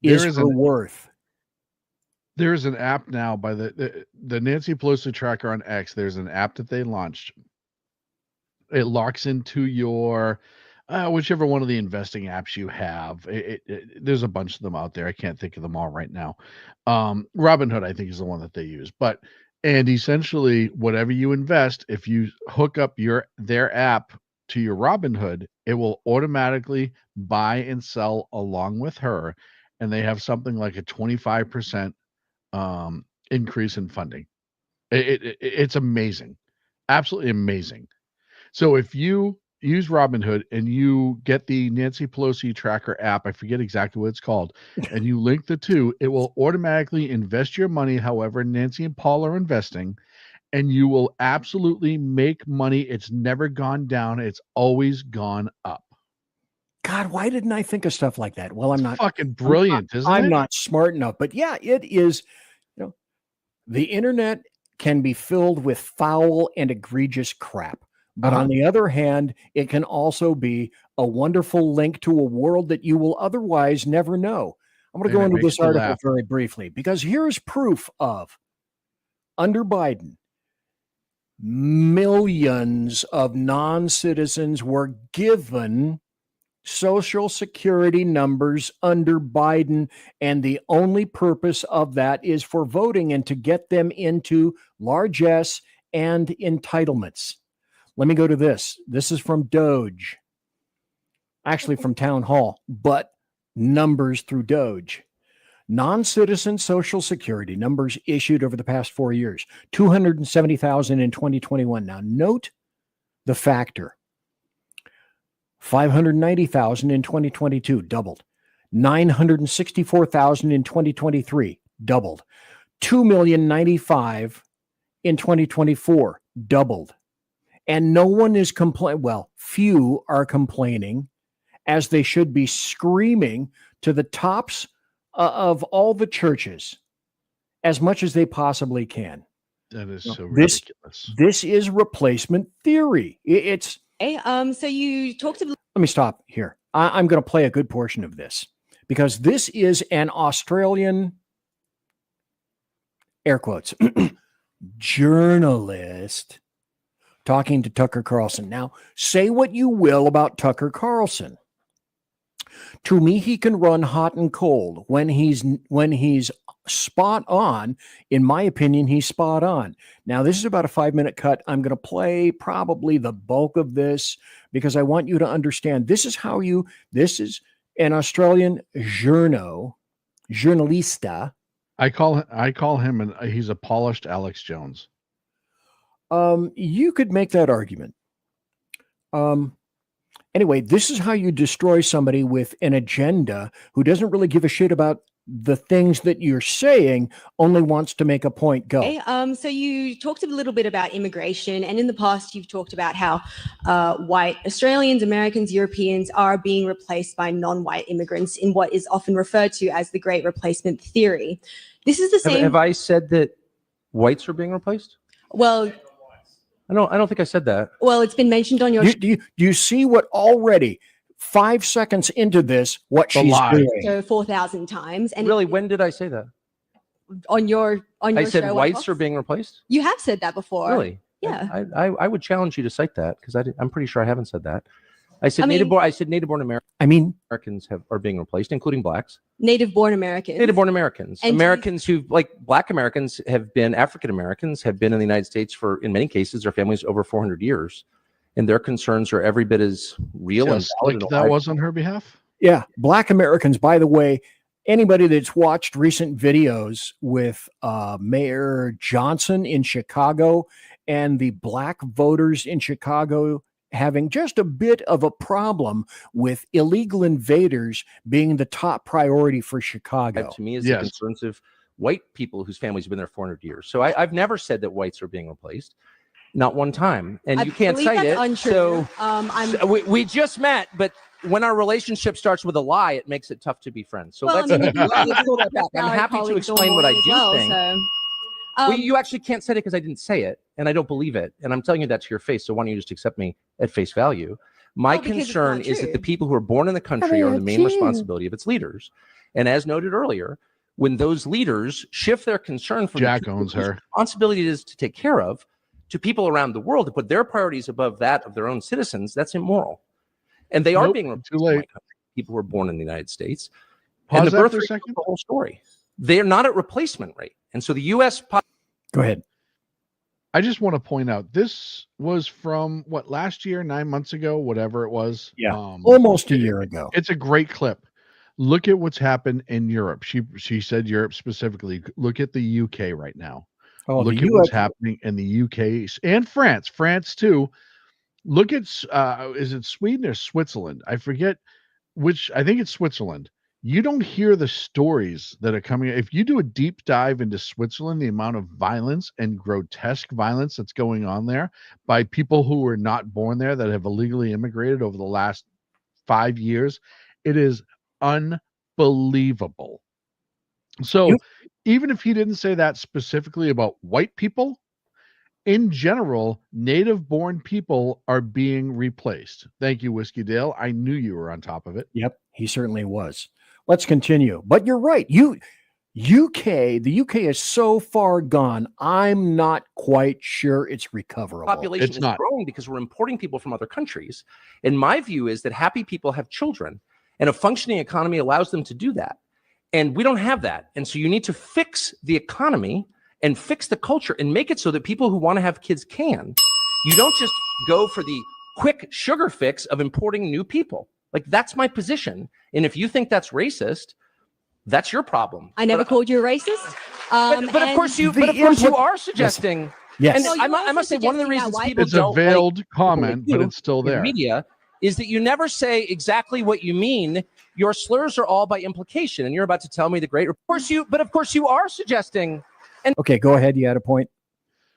is her worth. There is an app now by the Nancy Pelosi tracker on X. There's an app that they launched. It locks into your whichever one of the investing apps you have. There's a bunch of them out there. I can't think of them all right now. Robinhood, I think, is the one that they use. And essentially, whatever you invest, if you hook up their app to your Robinhood, it will automatically buy and sell along with her. And they have something like a 25% increase in funding. It's amazing. Absolutely amazing. So if you use Robinhood and you get the Nancy Pelosi tracker app, I forget exactly what it's called, and you link the two, it will automatically invest your money however Nancy and Paul are investing, and you will absolutely make money. It's never gone down. It's always gone up. God, why didn't I think of stuff like that? Well, I'm not Fucking brilliant, isn't it? I'm not smart enough, but yeah, it is. You know, the internet can be filled with foul and egregious crap. But on the other hand, it can also be a wonderful link to a world that you will otherwise never know. I'm going to go And it into makes this you article laugh. very briefly because here's proof of under Biden, millions of non-citizens were given Social Security numbers under Biden, and the only purpose of that is for voting and to get them into largesse and entitlements. Let me go to this. This is from Doge, actually from Town Hall, but numbers through Doge. Non-citizen Social Security numbers issued over the past 4 years, 270,000 in 2021. Now, note the factor. 590,000 in 2022, doubled. 964,000 in 2023, doubled. 2,095,000 in 2024, doubled. And no one is complaining. Well, few are complaining, as they should be screaming to the tops of all the churches as much as they possibly can. That is so ridiculous. This is replacement theory. It's so you talked about. Let me stop here. I'm going to play a good portion of this because this is an Australian, air quotes, journalist talking to Tucker Carlson. Now, say what you will about Tucker Carlson. To me, he can run hot and cold. When he's spot on, in my opinion, he's spot on. Now, this is about a 5-minute cut. I'm going to play probably the bulk of this because I want you to understand this is an Australian journalista. I call him, and he's a polished Alex Jones. You could make that argument. Anyway, this is how you destroy somebody with an agenda who doesn't really give a shit about the things that you're saying, only wants to make a point. Go. So you talked a little bit about immigration, and in the past you've talked about how white Australians, Americans, Europeans are being replaced by non-white immigrants in what is often referred to as the Great Replacement Theory. This is the same. Have I said that whites are being replaced? Well, I don't think I said that. Well, it's been mentioned on your. Do you see what already 5 seconds into this, what she's doing? So 4,000 times. And really, when did I say that? On your I said show, whites are being replaced. You have said that before. Really? Yeah. I would challenge you to cite that because I'm pretty sure I haven't said that. I said native-born Americans are being replaced, including blacks. Native-born Americans. Native-born Americans. And Americans who, like black Americans, have been African Americans, have been in the United States for, in many cases, their families over 400 years, and their concerns are every bit as real and valid. That was on her behalf. Yeah, black Americans. By the way, anybody that's watched recent videos with Mayor Johnson in Chicago and the black voters in Chicago having just a bit of a problem with illegal invaders being the top priority for Chicago. To me, is the concerns of white people whose families have been there 400 years. So I've never said that whites are being replaced. Not one time. And you can't cite it. Untrue. So we just met, but when our relationship starts with a lie, it makes it tough to be friends. So let's pull that back. I'm happy to explain what I do think. Well, you actually can't say it because I didn't say it, and I don't believe it. And I'm telling you that to your face. So why don't you just accept me at face value? My concern is that the people who are born in the country are the main responsibility of its leaders. And as noted earlier, when those leaders shift their concern from Jack owns her responsibility it is to take care of to people around the world, to put their priorities above that of their own citizens, that's immoral. And they are being replaced by people who are born in the United States. And the birth rate is the whole story. They are not at replacement rate. And so the U.S. Go ahead. I just want to point out this was from what, last year, 9 months ago, whatever it was. Yeah, almost a year ago. It's a great clip. Look at what's happened in Europe. She said Europe specifically. Look at the UK right now. Oh, look at what's happening in the UK and France. France too. Look at is it Sweden or Switzerland? I forget which. I think it's Switzerland. You don't hear the stories that are coming. If you do a deep dive into Switzerland, the amount of violence and grotesque violence that's going on there by people who were not born there that have illegally immigrated over the last 5 years, it is unbelievable. So even if he didn't say that specifically about white people, in general, native born people are being replaced. Thank you, Whiskey Dale. I knew you were on top of it. Yep, he certainly was. Let's continue. But you're right. The UK is so far gone. I'm not quite sure it's recoverable. Population is growing because we're importing people from other countries. And my view is that happy people have children, and a functioning economy allows them to do that. And we don't have that. And so you need to fix the economy and fix the culture and make it so that people who want to have kids can. You don't just go for the quick sugar fix of importing new people. Like, that's my position. And if you think that's racist, that's your problem. I never called you a racist. But of course you are suggesting. Yes. And I must say, one of the reasons people It's don't a veiled like comment, but it's still in the there. media is that you never say exactly what you mean. Your slurs are all by implication, and you're about to tell me the great. Of course you are suggesting. And Okay, go ahead. You had a point.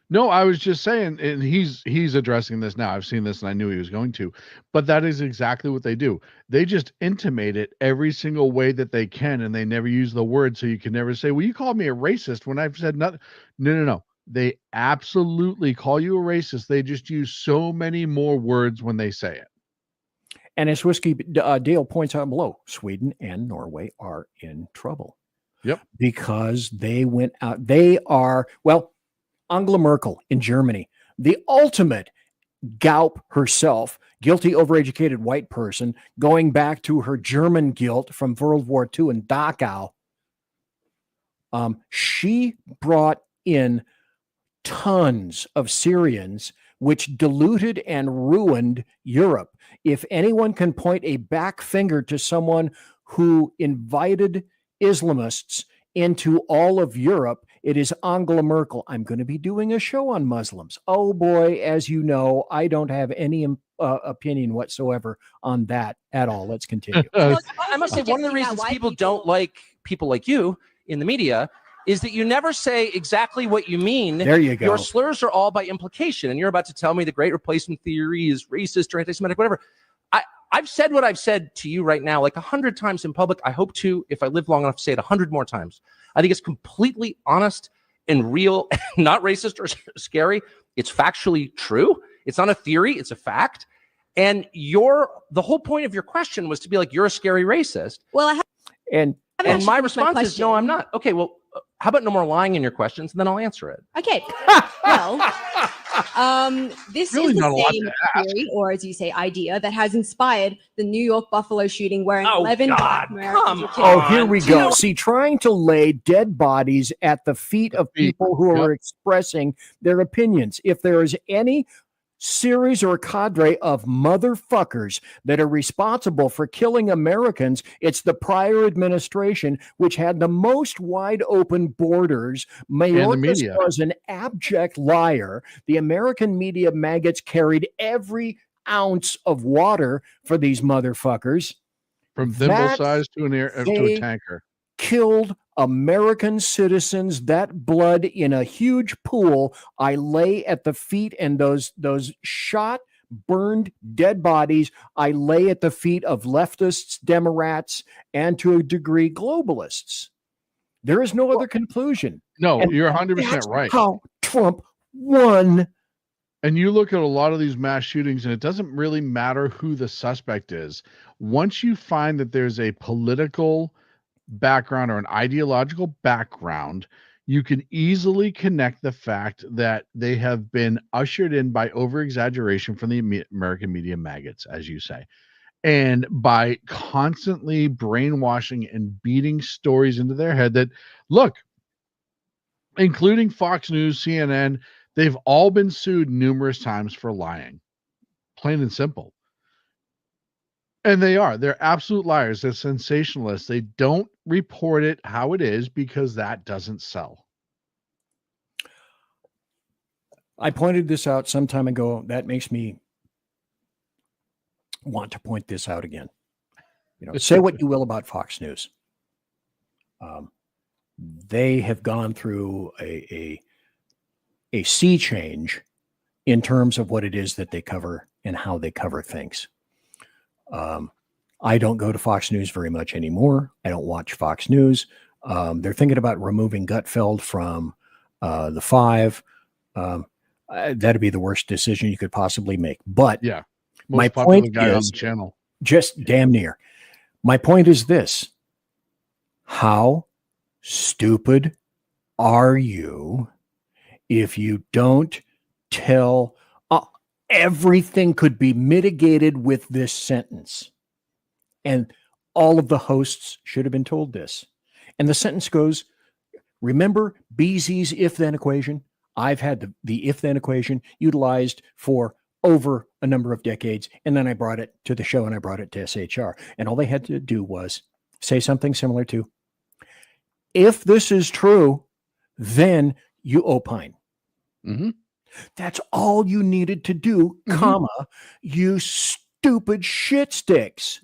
No, I was just saying, and he's addressing this now. I've seen this and I knew he was going to, but that is exactly what they do. They just intimate it every single way that they can, and they never use the word. So you can never say, well, you called me a racist when I've said nothing. No. They absolutely call you a racist. They just use so many more words when they say it. And as Whiskey Dale points out below, Sweden and Norway are in trouble. Yep. Because they went out. They are, well, Angela Merkel in Germany, the ultimate Gaup herself, guilty, overeducated white person, going back to her German guilt from World War II in Dachau. She brought in tons of Syrians, which diluted and ruined Europe. If anyone can point a back finger to someone who invited Islamists into all of Europe, it is Angela Merkel. I'm going to be doing a show on Muslims. Oh boy, as you know, I don't have any opinion whatsoever on that at all. Let's continue. I must say, one of the reasons people don't like people like you in the media is that you never say exactly what you mean. There you go. Your slurs are all by implication, and you're about to tell me the great replacement theory is racist or anti-Semitic, whatever. I've said what I've said to you right now like 100 times in public. I hope to, if I live long enough, to say it 100 more times. I think it's completely honest and real, not racist or scary. It's factually true. It's not a theory. It's a fact. And the whole point of your question was to be like, you're a scary racist. Well, and my response is, no, I'm not. Okay, well, how about no more lying in your questions, and then I'll answer it. Okay. Well, this Really is not a lot the to same theory, or as you say, idea that has inspired the New York Buffalo shooting, where 11 Black Americans were killed. Oh, here we go. See, trying to lay dead bodies at the feet of people who are expressing their opinions. If there is any series or cadre of motherfuckers that are responsible for killing Americans, it's the prior administration, which had the most wide open borders. Mayorkas was an abject liar. The American media maggots carried every ounce of water for these motherfuckers. From thimble size to a tanker. Killed American citizens. That blood in a huge pool I lay at the feet, and those shot, burned, dead bodies I lay at the feet of leftists, Democrats, and to a degree globalists. There is no other conclusion. No, And you're 100% that's right. How Trump won. And you look at a lot of these mass shootings, and it doesn't really matter who the suspect is. Once you find that there's a political background or an ideological background, you can easily connect the fact that they have been ushered in by over-exaggeration from the American media maggots, as you say, and by constantly brainwashing and beating stories into their head that, look, including Fox News, CNN, they've all been sued numerous times for lying. Plain and simple. And they're absolute liars. They're sensationalists. They don't report it how it is because that doesn't sell. I pointed this out some time ago. That makes me want to point this out again. Say what you will about Fox News. They have gone through a sea change in terms of what it is that they cover and how they cover things. I don't go to Fox News very much anymore. I don't watch Fox News. They're thinking about removing Gutfeld from the 5. That'd be the worst decision you could possibly make. But yeah, my point guy is on the channel. Just damn near. My point is this: how stupid are you if you don't tell? Everything could be mitigated with this sentence, and all of the hosts should have been told this. And the sentence goes, remember BZ's if-then equation? I've had the if-then equation utilized for over a number of decades, and then I brought it to the show and I brought it to SHR. And all they had to do was say something similar to, if this is true, then you opine. Mm-hmm. That's all you needed to do, comma, you stupid shit sticks.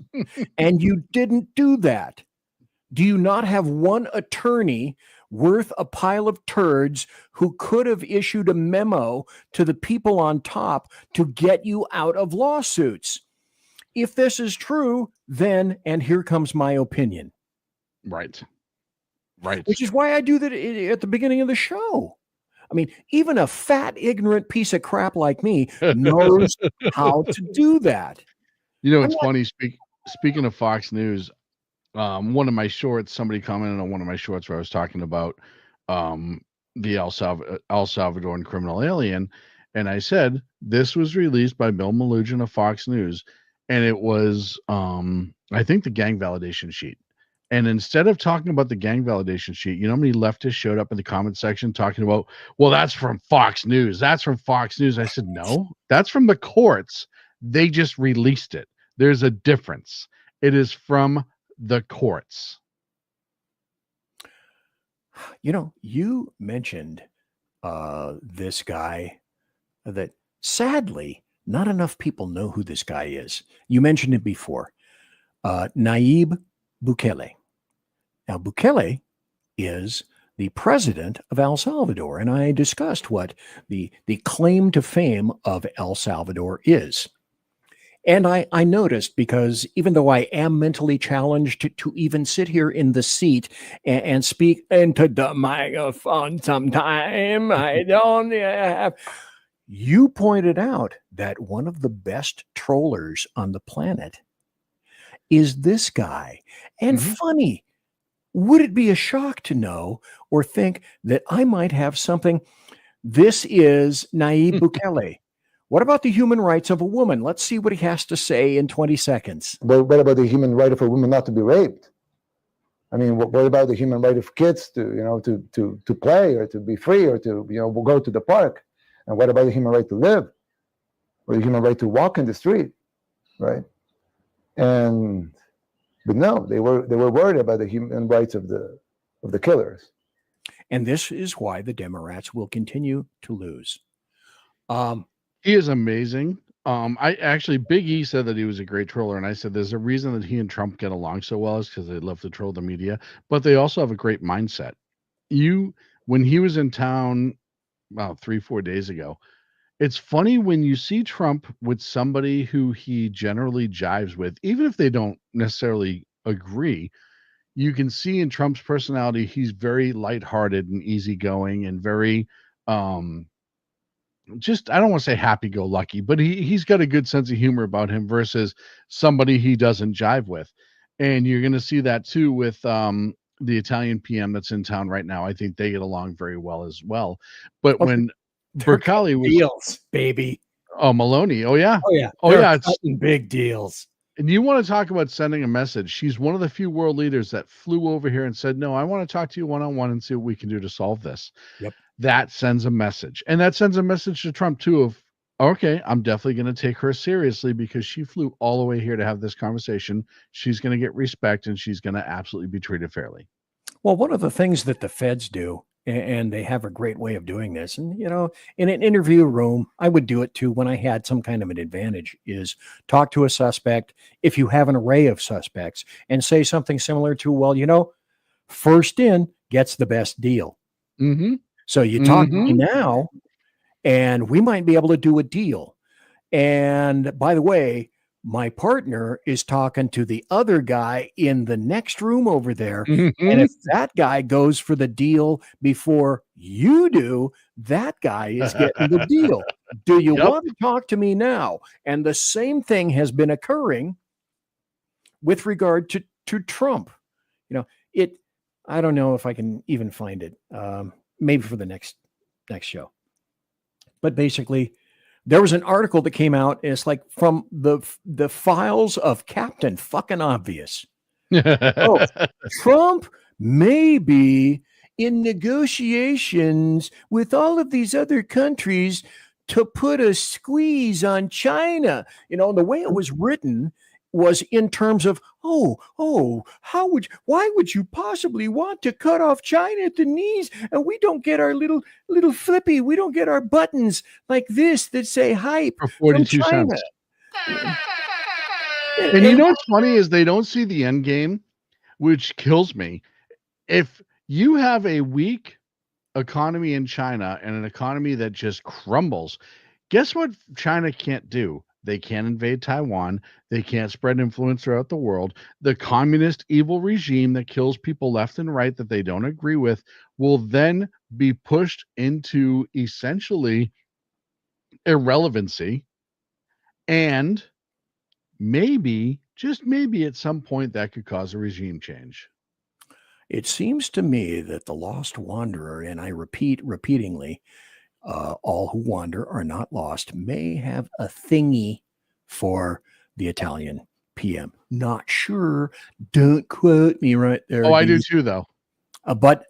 And you didn't do that. Do you not have one attorney worth a pile of turds who could have issued a memo to the people on top to get you out of lawsuits? If this is true, then, and here comes my opinion. Right. Which is why I do that at the beginning of the show. I mean, even a fat, ignorant piece of crap like me knows how to do that. It's funny. Speaking of Fox News, one of my shorts, somebody commented on one of my shorts where I was talking about the El Salvadoran criminal alien. And I said, this was released by Bill Malugin of Fox News. And it was, I think, the gang validation sheet. And instead of talking about the gang validation sheet, you know how many leftists showed up in the comment section talking about, well, that's from Fox News. That's from Fox News. I said, no, that's from the courts. They just released it. There's a difference. It is from the courts. You mentioned this guy that sadly, not enough people know who this guy is. You mentioned it before. Nayib Bukele. Now, Bukele is the president of El Salvador, and I discussed what the claim to fame of El Salvador is. And I noticed, because even though I am mentally challenged to even sit here in the seat and speak into the microphone sometime, I don't have. You pointed out that one of the best trollers on the planet is this guy. And funny, would it be a shock to know or think that I might have something? This is Nayib Bukele. What about the human rights of a woman? Let's see what he has to say in 20 seconds. But what about the human right of a woman not to be raped? I mean, what about the human right of kids to play or to be free or to go to the park? And what about the human right to live or the human right to walk in the street, right? But no, they were worried about the human rights of the killers. And this is why the Democrats will continue to lose. He is amazing. Big E said that he was a great troller, and I said there's a reason that he and Trump get along so well is because they love to troll the media, but they also have a great mindset. When he was in town about 3-4 days ago, it's funny when you see Trump with somebody who he generally jives with, even if they don't necessarily agree, you can see in Trump's personality, he's very lighthearted and easygoing and very, I don't want to say happy-go-lucky, but he's got a good sense of humor about him versus somebody he doesn't jive with. And you're going to see that too with the Italian PM that's in town right now. I think they get along very well as well. But when Berkali was deals, baby. Oh, Maloney. Oh yeah. It's big deals. And you want to talk about sending a message? She's one of the few world leaders that flew over here and said, "No, I want to talk to you one-on-one and see what we can do to solve this." Yep. That sends a message, and that sends a message to Trump too. Of okay, I'm definitely going to take her seriously because she flew all the way here to have this conversation. She's going to get respect, and she's going to absolutely be treated fairly. Well, one of the things that the feds do and they have a great way of doing this. And, you know, in an interview room, I would do it too when I had some kind of an advantage, is talk to a suspect if you have an array of suspects and say something similar to, well, you know, first in gets the best deal. Mm-hmm. So you talk to me now, and we might be able to do a deal. And by the way, my partner is talking to the other guy in the next room over there. And if that guy goes for the deal before you do, that guy is getting the deal. Do you want to talk to me now? And the same thing has been occurring with regard to Trump. You know, I don't know if I can even find it. Maybe for the next show. But basically, there was an article that came out, and it's like from the files of Captain Fucking Obvious. Oh, Trump may be in negotiations with all of these other countries to put a squeeze on China. You know, the way it was written was in terms of, why would you possibly want to cut off China at the knees? And we don't get our little flippy, we don't get our buttons like this that say hype for 42 cents. And you know what's funny is they don't see the end game, which kills me. If you have a weak economy in China and an economy that just crumbles, guess what China can't do? They can't invade Taiwan. They can't spread influence throughout the world. The communist evil regime that kills people left and right that they don't agree with will then be pushed into essentially irrelevancy. And maybe, just maybe at some point, that could cause a regime change. It seems to me that the lost wanderer, and I repeat repeatedly, all who wander are not lost, may have a thingy for the Italian PM. Not sure. Don't quote me right there. Oh, I do too, though. But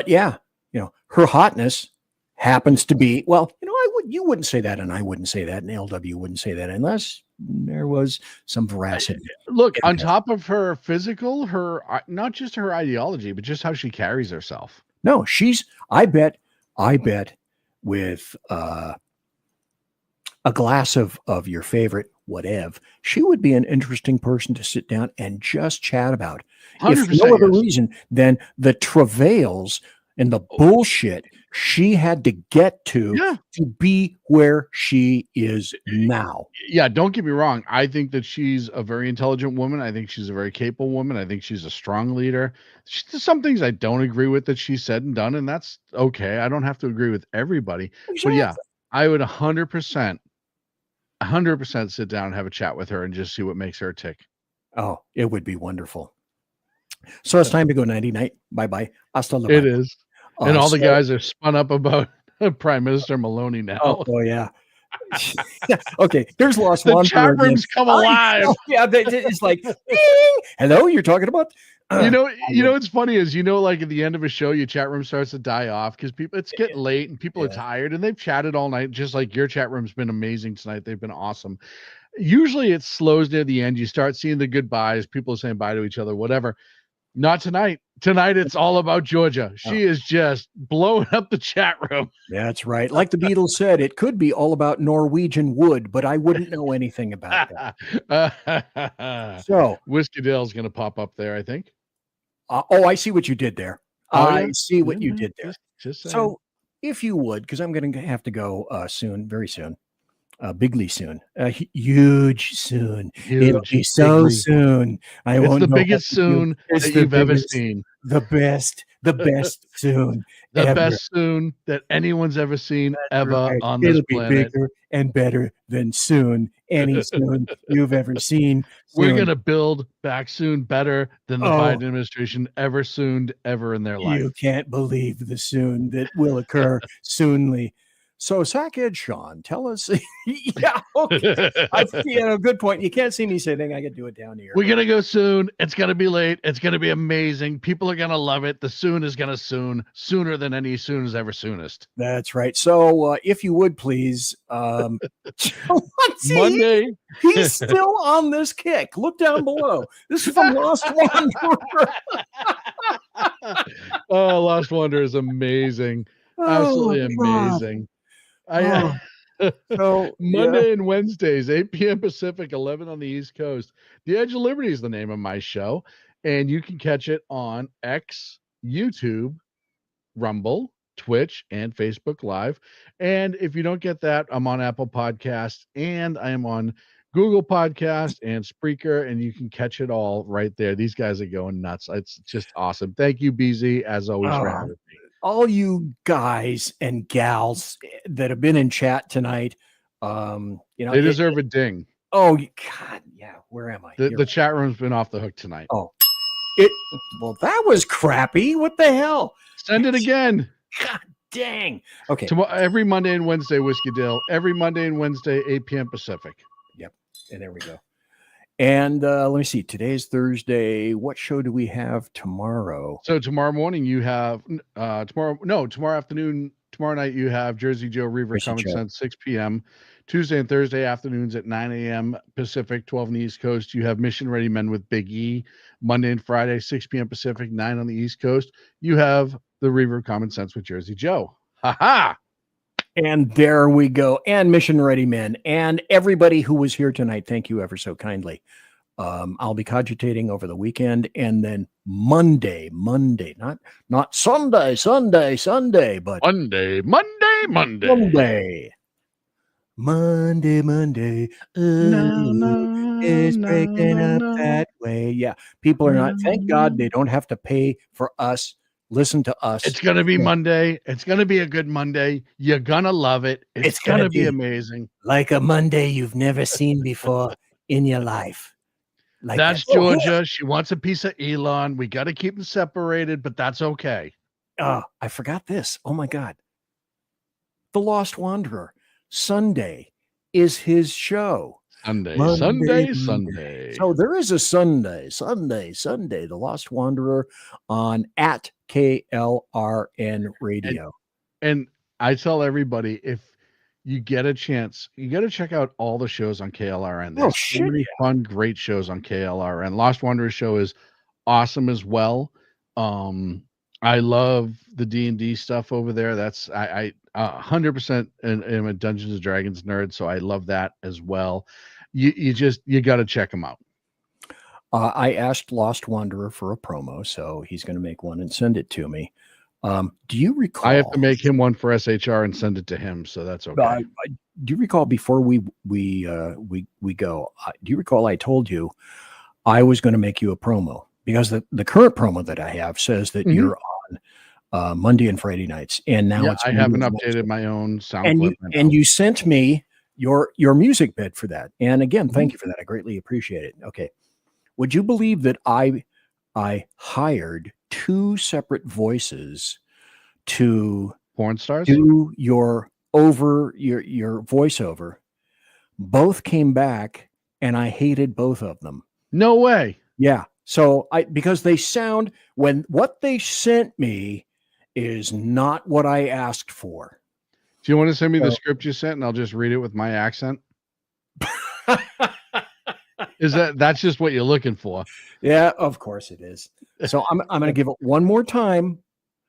yeah, you know, her hotness happens to be, well, you know, you wouldn't say that, and I wouldn't say that, and LW wouldn't say that unless there was some veracity. Look, on top of her physical, her not just her ideology, but just how she carries herself. No, I bet with a glass of your favorite whatever, she would be an interesting person to sit down and just chat about. If no other reason than the travails and the bullshit she had to get to be where she is now. Yeah, don't get me wrong. I think that she's a very intelligent woman. I think she's a very capable woman. I think she's a strong leader. There's some things I don't agree with that she said and done, and that's okay. I don't have to agree with everybody. Exactly. But yeah, I would 100% sit down and have a chat with her and just see what makes her tick. Oh, it would be wonderful. So it's time to go nighty-night. Bye-bye. Hasta la It is. And all the guys are spun up about Prime Minister Maloney now. Oh yeah. Okay, here's Lost Wanderer. The chat rooms come alive. Yeah, it's like, ding! Hello, you're talking about. You know, what's funny is, like at the end of a show, your chat room starts to die off because it's getting late and people are tired and they've chatted all night. Just like your chat room's been amazing tonight. They've been awesome. Usually it slows near the end. You start seeing the goodbyes. People are saying bye to each other, whatever. Not tonight. Tonight, it's all about Georgia. She is just blowing up the chat room. That's right. Like the Beatles said, it could be all about Norwegian wood, but I wouldn't know anything about that. So Whiskey Dale's going to pop up there, I think. I see what you did there. I see what you did there. So if you would, because I'm going to have to go soon, very soon. Bigly soon, huge soon. It'll be so soon. It's the biggest soon that you've ever seen. The best soon. The best soon that anyone's ever seen ever on this planet. It'll be bigger and better than soon. Any soon you've ever seen. We're gonna build back soon better than the Biden administration ever sooned ever in their life. You can't believe the soon that will occur soonly. So, Sackhead Sean, tell us. Yeah, okay. I see a good point. You can't see me sitting. I can do it down here. We're going to go soon. It's going to be late. It's going to be amazing. People are going to love it. The soon is going to sooner than any soon is ever soonest. That's right. So, if you would please, Monday. He's still on this kick. Look down below. This is from Lost Wanderer. Oh, Lost Wonder is amazing. Absolutely amazing. Monday and Wednesdays, 8 p.m. Pacific, 11 on the East Coast. The Edge of Liberty is the name of my show, and you can catch it on X, YouTube, Rumble, Twitch, and Facebook Live. And if you don't get that, I'm on Apple Podcasts, and I am on Google Podcast and Spreaker, and you can catch it all right there. These guys are going nuts. It's just awesome. Thank you, BZ, as always, for having me. All you guys and gals that have been in chat tonight, they deserve a ding. Oh, God, yeah. Where am I? The chat room's been off the hook tonight. Oh, well, that was crappy. What the hell? Send it again. God dang. Okay. Tomorrow, every Monday and Wednesday, Whiskey Dill. Every Monday and Wednesday, 8 p.m. Pacific. Yep. And there we go. And let me see. Today's Thursday. What show do we have tomorrow? So tomorrow morning you have tomorrow afternoon, tomorrow night you have Jersey Joe Reaver Common Sense, 6 p.m. Tuesday and Thursday afternoons at 9 a.m. Pacific, 12 on the East Coast. You have Mission Ready Men with Big E. Monday and Friday, 6 p.m. Pacific, 9 on the East Coast. You have the Reaver Common Sense with Jersey Joe. Ha ha! And there we go. And Mission Ready Men and everybody who was here tonight. Thank you ever so kindly. I'll be cogitating over the weekend, and then Monday, not Sunday, but Monday. It's breaking up that way. Yeah, people are not. Thank God they don't have to pay for us. Listen to us. It's going to be Monday. It's going to be a good Monday. You're going to love it. It's going to be amazing. Like a Monday you've never seen before in your life. Like that's Georgia. She wants a piece of Elon. We got to keep them separated, but that's okay. I forgot this. Oh, my God. The Lost Wanderer. Sunday is his show. Sunday. So there is a Sunday. The Lost Wanderer on at KLRN Radio. And I tell everybody, if you get a chance, you got to check out all the shows on KLRN. There's so many fun, great shows on KLRN. Lost Wanderer show is awesome as well. I love the D&D stuff over there. That's I 100% am a Dungeons and Dragons nerd, so I love that as well. You got to check them out. I asked Lost Wanderer for a promo, so he's going to make one and send it to me. Do you recall? I have to make him one for SHR and send it to him, so that's okay. Do you recall before we go? Do you recall I told you I was going to make you a promo because the current promo that I have says that you're on Monday and Friday nights, and now I haven't updated my own sound clip. And you sent me your music bed for that, and again, thank you for that. I greatly appreciate it. Okay, would you believe that I hired 2 separate voices to porn stars do your voiceover? Both came back and I hated both of them. No way. Yeah. So because they sound, when what they sent me is not what I asked for. Do you want to send me the script you sent and I'll just read it with my accent? That's just what you're looking for? Yeah, of course it is. So I'm going to give it one more time.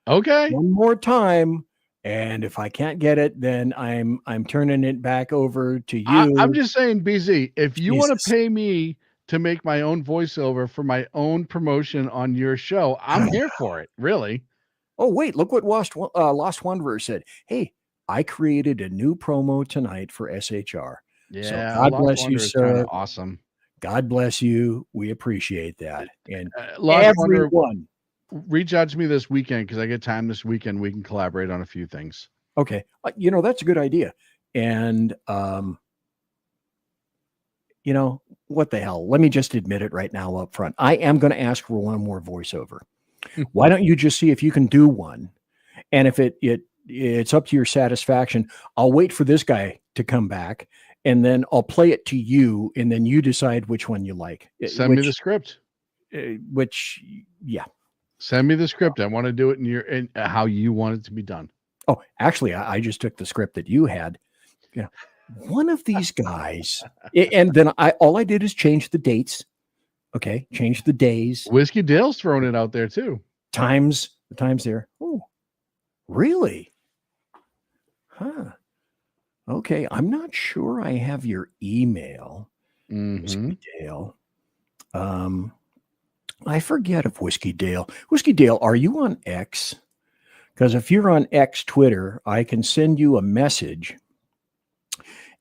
Okay. One more time. And if I can't get it, then I'm turning it back over to you. I'm just saying, BZ, if you want to pay me to make my own voiceover for my own promotion on your show, I'm here for it. Really. Oh, wait, look what Lost Wanderer said. Hey, I created a new promo tonight for SHR. Yeah. So God bless you, sir. Awesome. God bless you. We appreciate that. And everyone, reach out to me this weekend because I get time this weekend. We can collaborate on a few things. Okay. That's a good idea. And, what the hell? Let me just admit it right now up front. I am going to ask for one more voiceover. Why don't you just see if you can do one? And if it's up to your satisfaction, I'll wait for this guy to come back. And then I'll play it to you, and then you decide which one you like. Send me the script. Yeah. Send me the script. I want to do it in how you want it to be done. Oh, actually, I just took the script that you had. Yeah, one of these guys, and then all I did is change the dates. Okay, change the days. Whiskey Dale's throwing it out there too. Times there. Oh, really? Huh. Okay. I'm not sure I have your email, Whiskey Dale. I forget if Whiskey Dale. Whiskey Dale, are you on X? Because if you're on X Twitter, I can send you a message.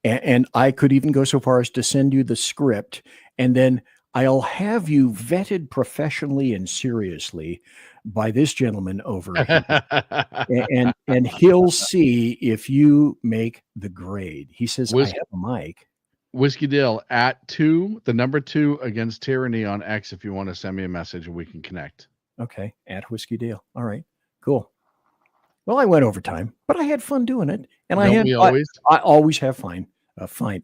And I could even go so far as to send you the script, and then I'll have you vetted professionally and seriously by this gentleman over here. and he'll see if you make the grade. He says, I have a mic. Whiskey Dale at 2, the number 2 against tyranny on X. If you want to send me a message and we can connect. Okay. At Whiskey Dale. All right, cool. Well, I went over time, but I had fun doing it. And I always have fun. Fine.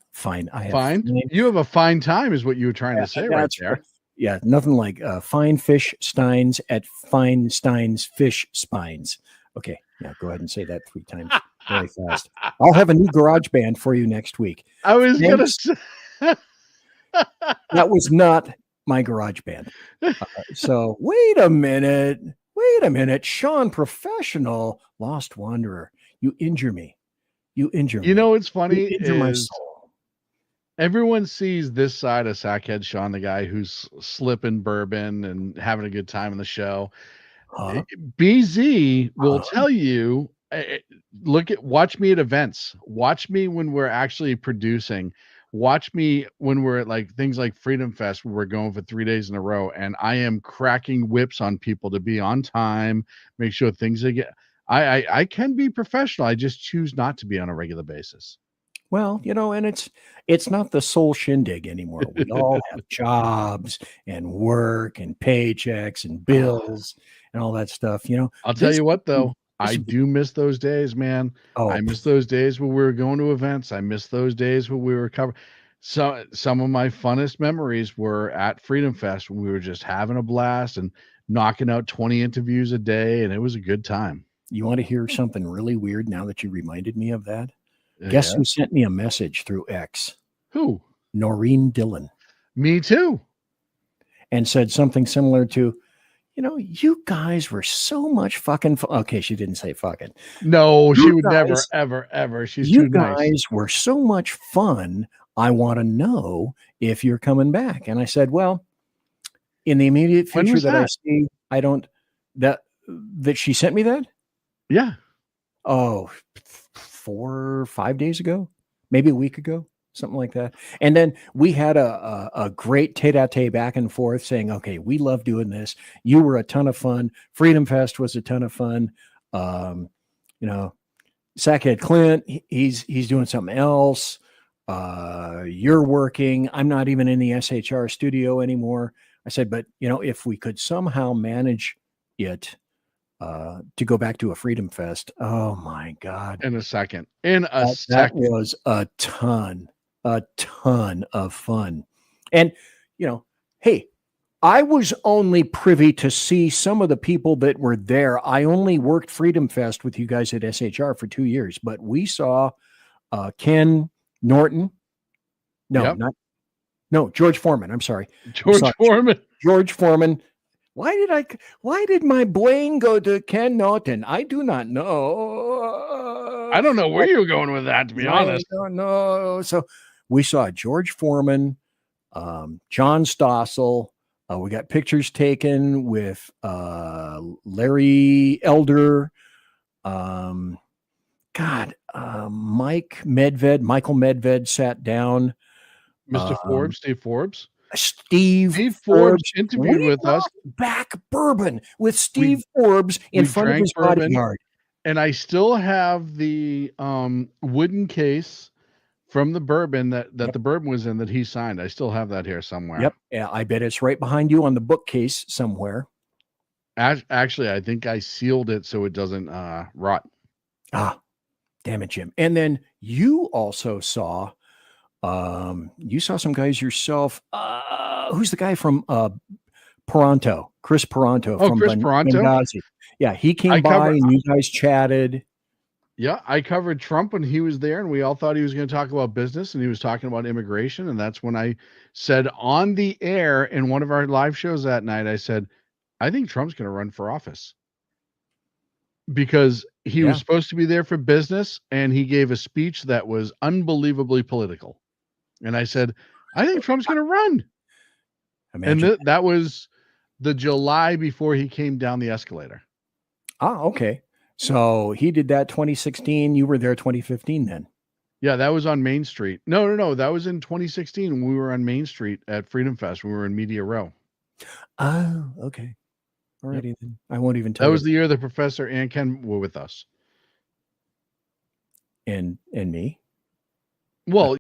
I have fine. You have a fine time, is what you were trying to say right there. Yeah, nothing like fine fish steins at fine steins fish spines. Okay, yeah, go ahead and say that 3 times very fast. I'll have a new garage band for you next week. I was going to say. That was not my garage band. So wait a minute. Sean, professional, lost wanderer. You injure me. You know what's funny is my soul. Everyone sees this side of Sackhead Sean, the guy who's slipping bourbon and having a good time in the show. BZ will tell you, watch me at events. Watch me when we're actually producing. Watch me when we're at like things like Freedom Fest, where we're going for 3 days in a row, and I am cracking whips on people to be on time, make sure things are get. I can be professional. I just choose not to be on a regular basis. Well, and it's not the soul shindig anymore. We all have jobs and work and paychecks and bills and all that stuff. I'll tell you what, though, I do miss those days, man. I miss those days when we were going to events. I miss those days when we were covering. So some of my funnest memories were at Freedom Fest when we were just having a blast and knocking out 20 interviews a day, and it was a good time. You want to hear something really weird now that you reminded me of that? Guess who sent me a message through X? Who? Noreen Dillon. Me too. And said something similar to, you guys were so much fucking fun. Okay, she didn't say fucking. No, she would never, ever. She's too nice. You guys were so much fun. I want to know if you're coming back. And I said, well, in the immediate future that I see, I don't, that she sent me that? Yeah. Oh, 4 or 5 days ago, maybe a week ago, something like that. And then we had a great tete-a-tete back and forth saying, okay, we love doing this. You were a ton of fun. Freedom Fest was a ton of fun. Sackhead Clint, he's doing something else. You're working. I'm not even in the SHR studio anymore. I said, but if we could somehow manage it, to go back to a Freedom Fest. Oh my God. In a second. That was a ton of fun. And, hey, I was only privy to see some of the people that were there. I only worked Freedom Fest with you guys at SHR for 2 years, but we saw Ken Norton. George Foreman. I'm sorry. George Foreman. Why did my brain go to Ken Norton? I do not know. I don't know where you were going with that, to be honest. I don't know. So we saw George Foreman, John Stossel. We got pictures taken with Larry Elder. Michael Medved sat down. Mr. Forbes, Steve Forbes. Steve Forbes interviewed with us. Back bourbon with Steve Forbes in front of his bodyguard. And I still have the wooden case from the bourbon that the bourbon was in that he signed. I still have that here somewhere. Yep. Yeah, I bet it's right behind you on the bookcase somewhere. Actually, I think I sealed it so it doesn't rot. Damn it, Jim. And then you also saw some guys yourself. Who's the guy from Peranto? Chris Peranto from Benghazi. Yeah, he came by and you guys chatted. Yeah, I covered Trump when he was there, and we all thought he was going to talk about business, and he was talking about immigration. And that's when I said on the air in one of our live shows that night, I said, I think Trump's going to run for office because he was supposed to be there for business, and he gave a speech that was unbelievably political. And I said, I think Trump's going to run. Imagine. And that was the July before he came down the escalator. Okay. So he did that 2016. You were there 2015 then. Yeah, that was on Main Street. No. That was in 2016 when we were on Main Street at Freedom Fest. We were in Media Row. Oh, okay. Alrighty then. I won't even tell That you. was the year the professor and Ken were with us. And me? Well,